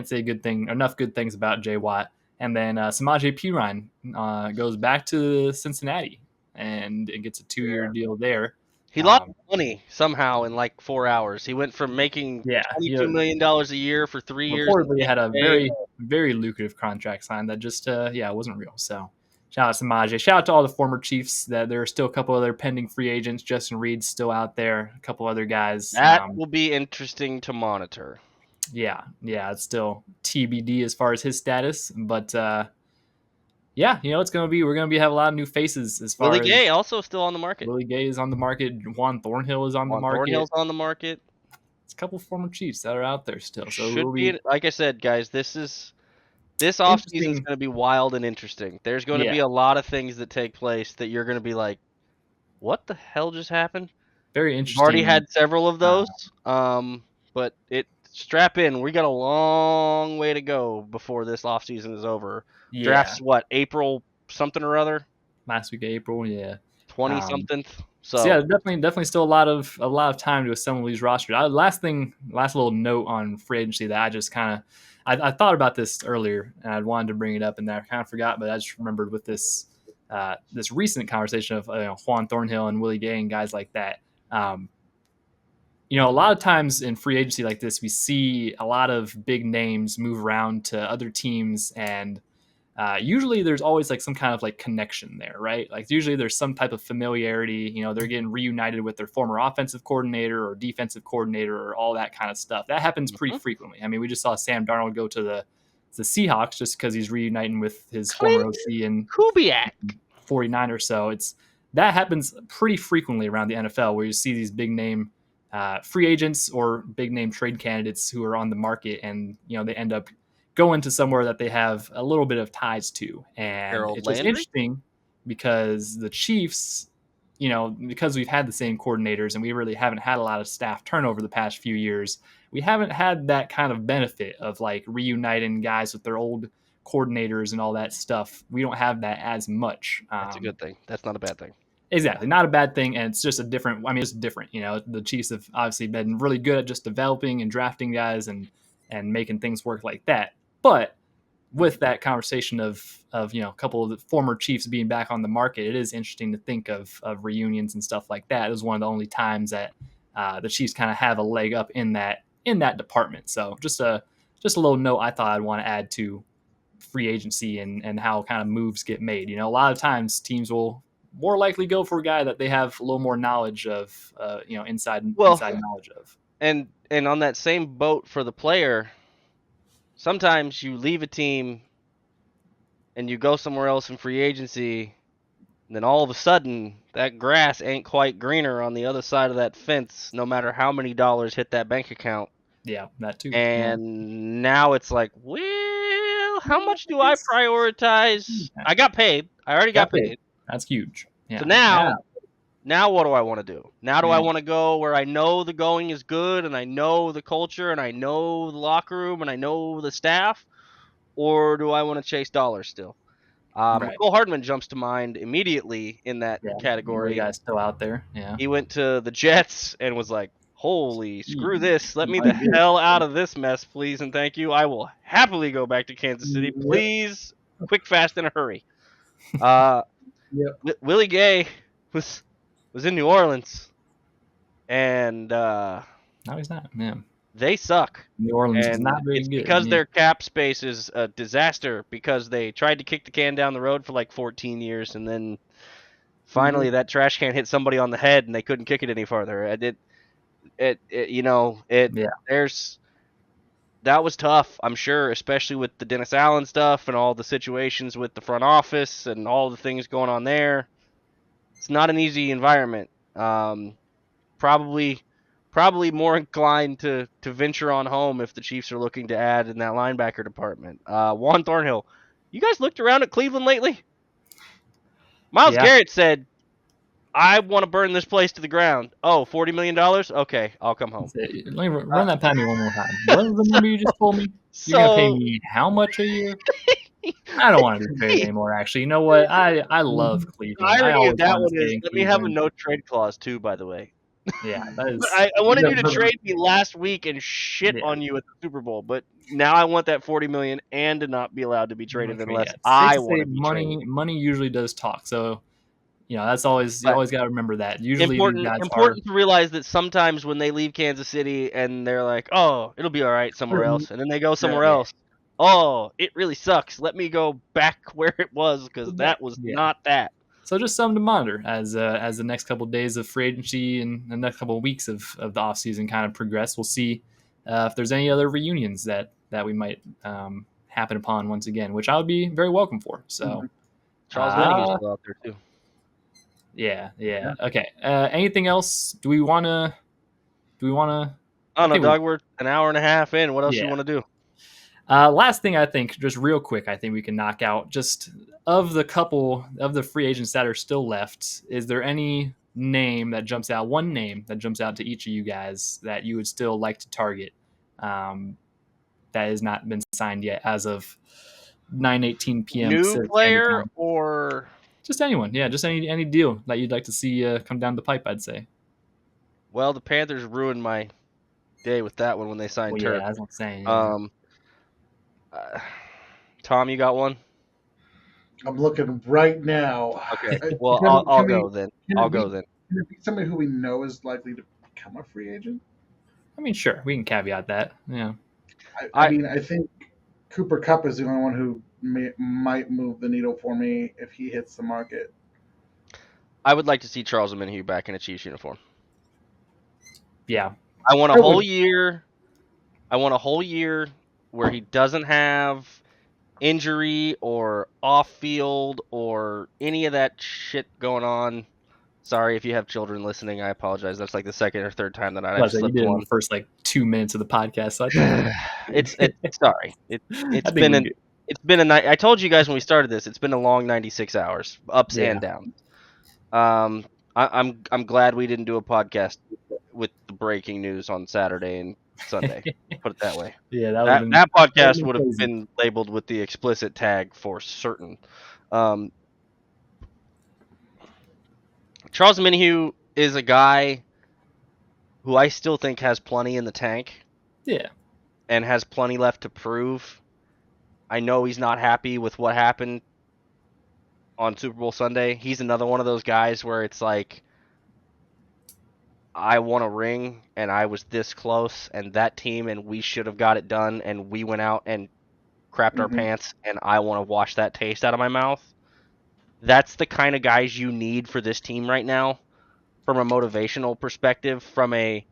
say enough good things about Jay Watt. And then Samaje Perine goes back to Cincinnati and gets a 2-year deal there. He lost money somehow in like 4 hours. He went from making $22 million a year for 3 years. Reportedly, he had a very, very lucrative contract signed that just wasn't real. So shout out to Samaje. Shout out to all the former Chiefs. That there are still a couple other pending free agents. Justin Reed's still out there. A couple other guys. That will be interesting to monitor. Yeah, it's still TBD as far as his status, but it's gonna be. We're gonna have a lot of new faces as far. Willie Gay also still on the market. Willie Gay is on the market. Juan Thornhill is on the market. Thornhill's on the market. It's a couple former Chiefs that are out there still. So like I said, guys, this is This offseason is going to be wild and interesting. There's going to be a lot of things that take place that you're going to be like, what the hell just happened? Very interesting. We've already had several of those, but strap in. We got a long way to go before this offseason is over. Yeah. Draft's what, April something or other? Last week of April, yeah. 20-something. So yeah, definitely still a lot of time to assemble these rosters. Last little note on free agency that I just kind of I thought about this earlier and I wanted to bring it up and then I kind of forgot, but I just remembered with this this recent conversation of Juan Thornhill and Willie Gay and guys like that. A lot of times in free agency like this, we see a lot of big names move around to other teams and usually there's always like some kind of like connection there, right? Like usually there's some type of familiarity, they're getting reunited with their former offensive coordinator or defensive coordinator or all that kind of stuff. That happens pretty frequently. I mean, we just saw Sam Darnold go to the Seahawks just because he's reuniting with his former OC and Kubiak 49 or so. That happens pretty frequently around the NFL where you see these big name free agents or big name trade candidates who are on the market and, they end up going to somewhere that they have a little bit of ties to. And it's just interesting because the Chiefs, because we've had the same coordinators and we really haven't had a lot of staff turnover the past few years, we haven't had that kind of benefit of like reuniting guys with their old coordinators and all that stuff. We don't have that as much. That's a good thing. That's not a bad thing. Exactly. Not a bad thing. And it's just it's different. The Chiefs have obviously been really good at just developing and drafting guys and making things work like that. But with that conversation of a couple of the former Chiefs being back on the market, it is interesting to think of reunions and stuff like that. It was one of the only times that the Chiefs kind of have a leg up in that department. So just a little note I thought I'd want to add to free agency and how kind of moves get made. A lot of times teams will more likely go for a guy that they have a little more knowledge of, inside knowledge of. And on that same boat for the player, sometimes you leave a team and you go somewhere else in free agency, and then all of a sudden that grass ain't quite greener on the other side of that fence, no matter how many dollars hit that bank account. Yeah, that too. And now it's like, well, how much do I prioritize? I got paid. I already got paid. That's huge. Yeah. So now what do I want to do? Now do I want to go where I know the going is good and I know the culture and I know the locker room and I know the staff? Or do I want to chase dollars still? Cole Hardman jumps to mind immediately in that category. The guy's still out there. Yeah. He went to the Jets and was like, holy, screw this. Let me the hell out of this mess, please and thank you. I will happily go back to Kansas City. Please, quick, fast, in a hurry. Willie Gay was in New Orleans, and no, he's not. Man, they suck. New Orleans is not very good. Because their cap space is a disaster. Because they tried to kick the can down the road for like 14 years, and then finally that trash can hit somebody on the head, and they couldn't kick it any farther. That was tough, I'm sure, especially with the Dennis Allen stuff and all the situations with the front office and all the things going on there. It's not an easy environment. Probably more inclined to venture on home if the Chiefs are looking to add in that linebacker department. Juan Thornhill, you guys looked around at Cleveland lately? Myles Garrett said, I want to burn this place to the ground. Oh, $40 million? Okay, I'll come home. Let me run that by me one more time. What was the number you just told me? You're going to pay me how much a year? I don't want to be paid anymore, actually. You know what? I love Cleveland. The irony of that one is, let me have a no-trade clause, too, by the way. Yeah, that is. I wanted you to trade me last week and shit on you at the Super Bowl, but now I want that $40 million and to not be allowed to be traded unless I want to be traded. Money usually does talk, so... that's always you always got to remember that. Usually important to realize that sometimes when they leave Kansas City and they're like, "Oh, it'll be all right somewhere else," and then they go somewhere else. Oh, it really sucks. Let me go back where it was because that was not that. So just something to monitor as the next couple of days of free agency and the next couple of weeks of the offseason kind of progress. We'll see if there's any other reunions that we might happen upon once again, which I would be very welcome for. So Charles Lanigan is out there too. Yeah. Okay. Anything else? Do we want to? I don't know, Doug. We're an hour and a half in. What else do you want to do? Last thing I think, just real quick, I think we can knock out just of the couple of the free agents that are still left. Is there any name that jumps out? One name that jumps out to each of you guys that you would still like to target that has not been signed yet as of 9:18 p.m. New Pacific Standard player Time? or Just anyone, yeah, just any deal that you'd like to see come down the pipe. I'd say. well, the Panthers ruined my day with that one when they signed Well, Turk. yeah, as I'm saying. Yeah. Tom, you got one? I'm looking right now. Okay. Well, I'll go then. I'll go then. Can it be somebody who we know is likely to become a free agent? I mean, sure, we can caveat that. Yeah. I mean, I think Cooper Kupp is the only one who might move the needle for me if he hits the market. I would like to see Charles Omenihu back in a Chiefs uniform. Yeah. I want a whole year. I want a whole year where he doesn't have injury or off field or any of that shit going on. Sorry if you have children listening. I apologize. That's like the second or third time that I've slipped you did one. in the first 2 minutes of the podcast. So I think it's sorry. It's been a night. I told you guys when we started this. It's been a long 96 hours, ups and downs. I'm glad we didn't do a podcast with the breaking news on Saturday and Sunday. Put it that way. Yeah, that podcast would have been labeled with the explicit tag for certain. Charles Omenihu is a guy who I still think has plenty in the tank. Yeah. And has plenty left to prove. I know he's not happy with what happened on Super Bowl Sunday. He's another one of those guys where it's like, I won a ring and I was this close and that team and we should have got it done and we went out and crapped our pants and I want to wash that taste out of my mouth. That's the kind of guys you need for this team right now from a motivational perspective, from a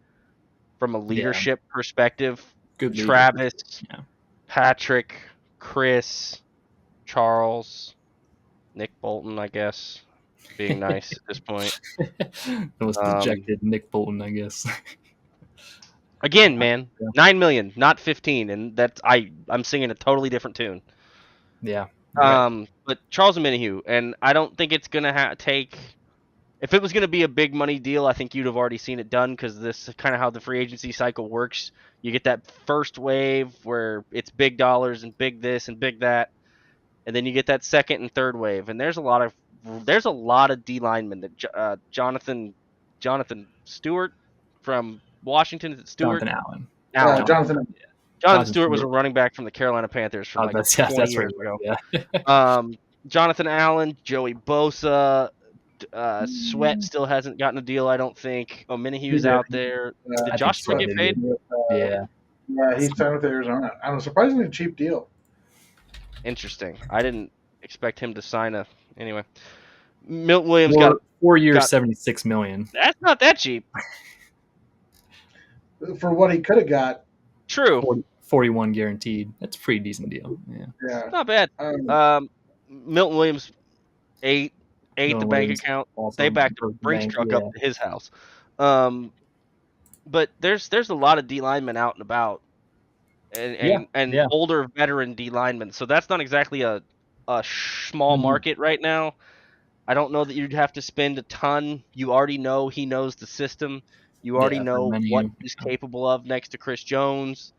leadership perspective. Good Travis, Patrick, Chris, Charles, Nick Bolton, I guess, being nice at this point. The most dejected Nick Bolton, I guess. Again, man, $9 million, not 15, and that's I'm singing a totally different tune. Yeah. But Charles Omenihu, and I don't think it's gonna take. If it was gonna be a big money deal, I think you'd have already seen it done because this is kind of how the free agency cycle works. You get that first wave where it's big dollars and big this and big that, and then you get that second and third wave. And there's a lot of D linemen that Jonathan Stewart from Washington. Is it Stewart? Jonathan Allen. Jonathan Stewart was a running back from the Carolina Panthers from 20 years ago. Yeah. Jonathan Allen, Joey Bosa, Sweat still hasn't gotten a deal, I don't think. Omenihu's out there. Did Josh Sweat get paid? Yeah, he's signed with Arizona. I don't know, surprisingly cheap deal. Interesting. I didn't expect him to sign anyway. Milton Williams got 4 years, $76 million. That's not that cheap. For what he could have got. True. 41 guaranteed. That's a pretty decent deal. Yeah. Not bad. Milton Williams, 8 the bank account. They backed the Brinks truck up to his house. But there's a lot of D linemen out and about, and older veteran D linemen. So that's not exactly a small market right now. I don't know that you'd have to spend a ton. You already know he knows the system. You already know what he's capable of next to Chris Jones.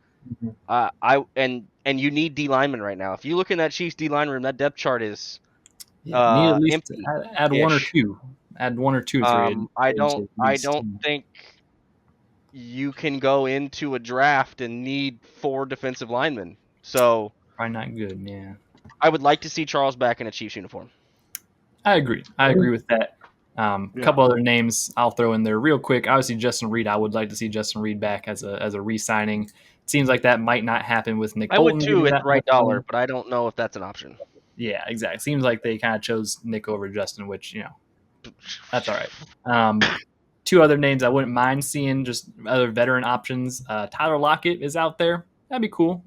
And you need D linemen right now. If you look in that Chiefs D line room, that depth chart is need at least empty. Add one or two. Add one or two. I don't think you can go into a draft and need 4 defensive linemen. So probably not good. Yeah. I would like to see Charles back in a Chiefs uniform. I agree with that. A couple other names I'll throw in there real quick. Obviously, Justin Reed. I would like to see Justin Reed back as a re-signing. It seems like that might not happen with Nick Bolton. I would too at the right dollar, but I don't know if that's an option. Yeah, exactly. Seems like they kind of chose Nick over Justin, which, that's all right. 2 other names I wouldn't mind seeing, just other veteran options. Tyler Lockett is out there. That'd be cool.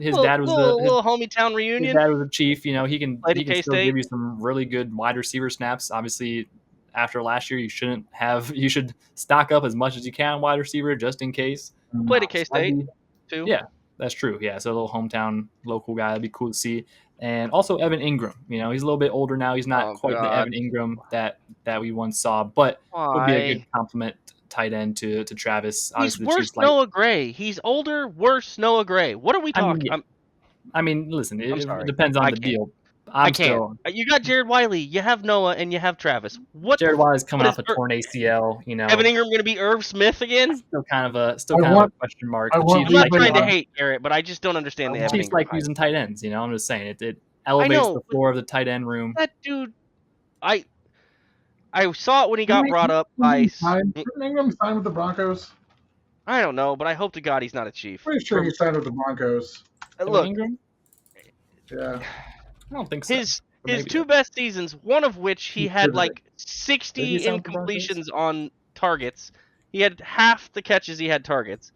His dad was little hometown reunion. His dad was a Chief. He can still give you some really good wide receiver snaps. Obviously, after last year, you should stock up as much as you can on wide receiver just in case. Played at K-State too. Yeah, That's true. Yeah, so a little hometown local guy. That'd be cool to see. And also Evan Ingram. He's a little bit older now. He's not quite the Evan Ingram that we once saw, but would be a good compliment tight end to Travis. Obviously, he's worse Noah Gray. He's older, worse Noah Gray. What are we talking? Listen, it depends on the deal. I can't. You got Jared Wiley, you have Noah, and you have Travis. Jared Wiley's coming off a torn ACL. Evan Ingram going to be Irv Smith again? Still kind of a question mark. I'm not trying to hate Garrett, but I just don't understand the Evan Chiefs Ingram. Like using tight ends. I'm just saying it elevates the floor of the tight end room. That dude, I saw it when he got brought up. Ingram signed with the Broncos. I don't know, but I hope to God he's not a Chief. Pretty sure he signed with the Broncos. Look, Ingram? Yeah. I don't think so. His two best seasons, one of which he had like 60 incompletions on targets. He had half the catches he had targets,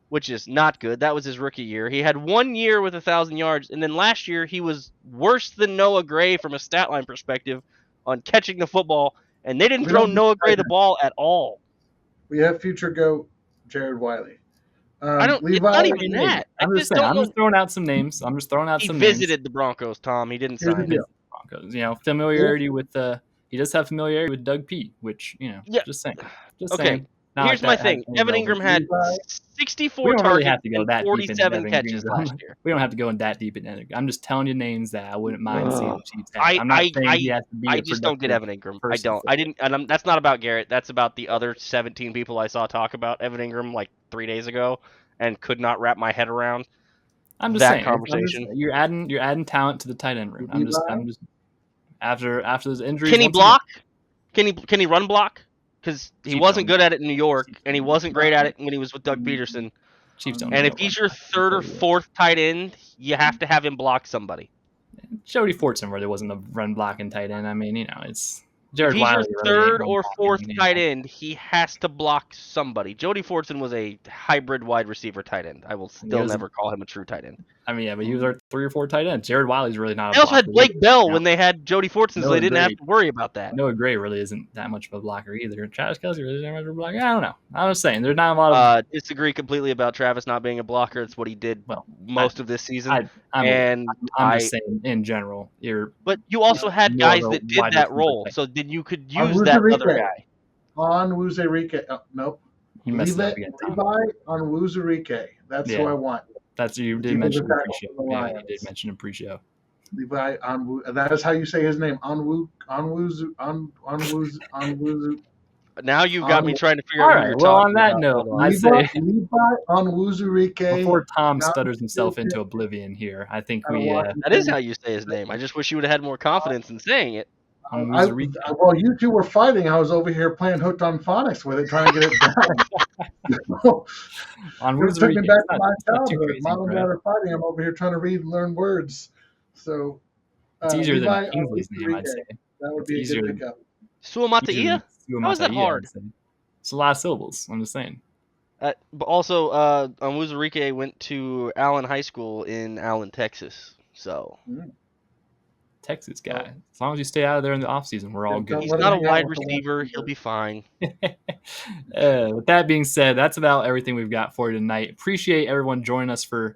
which is not good. That was his rookie year. He had 1 year with 1,000 yards, and then last year he was worse than Noah Gray from a stat line perspective on catching the football, and they didn't throw Noah Gray the ball at all. We have future GOAT Jared Wiley. Levi, it's not even that. I'm just throwing out some names. He visited the Broncos, Tom. He didn't sign the Broncos. Familiarity with he does have familiarity with Doug P, which just saying. Saying. Here's my thing. Evan Ingram had 64 targets and 47 catches last year. We don't have to go in that deep in Ingram. I'm just telling you names that I wouldn't mind seeing the Chiefs have. I'm not saying he has to be I just don't get Evan Ingram. I don't. I didn't. And that's not about Garrett. That's about the other 17 people I saw talk about Evan Ingram like 3 days ago and could not wrap my head around. I'm just saying. Conversation. You're adding talent to the tight end room. I'm just after those injuries. Can he block? Can he run block? Because he wasn't good at it in New York, and he wasn't great at it when he was with Doug Peterson. And if he's your third or fourth tight end, you have to have him block somebody. Jody Fortson really wasn't a run blocking tight end. It's Jared if he's Wiley. Your third or fourth tight end, he has to block somebody. Jody Fortson was a hybrid wide receiver tight end. I will still never call him a true tight end. But he was our 3 or 4 tight ends. Jared Wiley's really not. They also had Blake Bell when they had Jody Fortson, so they didn't have to worry about that. Noah Gray really isn't that much of a blocker either. Travis Kelce really isn't that much of a blocker. I don't know. I'm just saying there's not a lot of. Disagree completely about Travis not being a blocker. It's what he did most of this season. I'm just saying in general. But you also had guys that did that role, so then you could use that other guy. On Wuzerike. Nope. He messed up again. Levi on Wuzerike. That's who I want. That's you did mention pre-show. Yeah, you did mention pre-show. Levi Onwuzu. That is how you say his name. Onwuzu. Now you've got me trying to figure out what you're talking about. Well, on that note, I say Levi Onwuzurike. Before Tom stutters himself into oblivion here, I think that is how you say his name. I just wish you would have had more confidence in saying it. While you two were fighting, I was over here playing Hooked on Phonics with it, trying to get it down. It took me back to my childhood. Mom and Dad are fighting. I'm over here trying to read and learn words. So it's easier than Kingsley's name, I'd say. That would be a good pickup. Suamataia? How is that hard? It's a lot of syllables. I'm just saying. But also, Onwuzurike went to Allen High School in Allen, Texas. So. Texas guy. As long as you stay out of there in the offseason, we're all good. He's not a wide receiver. He'll be fine. With that being said, that's about everything we've got for you tonight. Appreciate everyone joining us for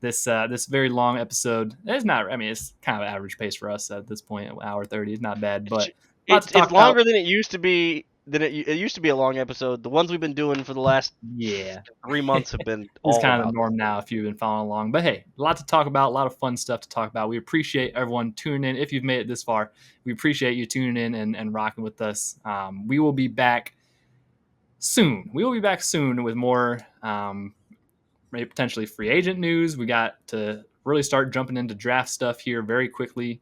this very long episode. It's not. It's kind of average pace for us at this point. An hour 30 is not bad, but it's longer than it used to be. It used to be a long episode. The ones we've been doing for the last 3 months have been it's kind of the norm now if you've been following along. But hey, a lot to talk about, a lot of fun stuff to talk about. We appreciate everyone tuning in. If you've made it this far, we appreciate you tuning in and rocking with us. We will be back soon. We will be back soon with more maybe potentially free agent news. We got to really start jumping into draft stuff here very quickly.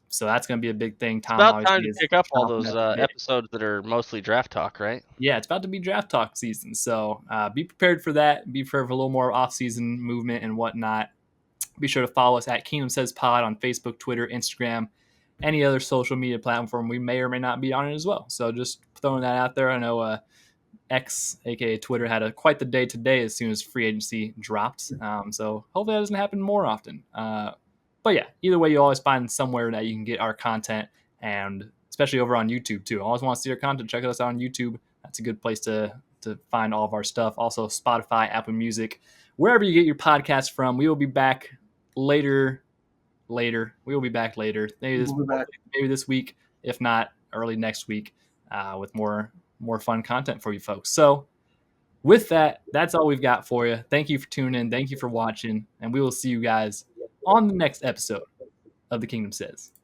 So that's going to be a big thing. Tom, it's about time to pick up all those episodes that are mostly draft talk, right? Yeah, it's about to be draft talk season. So be prepared for that. Be prepared for a little more off-season movement and whatnot. Be sure to follow us at Kingdom Says Pod on Facebook, Twitter, Instagram, any other social media platform. We may or may not be on it as well. So just throwing that out there. I know X, aka Twitter, had quite the day today as soon as free agency dropped. So hopefully that doesn't happen more often. But yeah, either way, you always find somewhere that you can get our content, and especially over on YouTube too. Always want to see our content, check us out on YouTube. That's a good place to find all of our stuff. Also, Spotify, Apple Music, wherever you get your podcast from. We will be back later. We will be back later. Maybe this week, if not early next week, with more fun content for you folks. So with that, that's all we've got for you. Thank you for tuning in. Thank you for watching. And we will see you guys on the next episode of The Kingdom Says.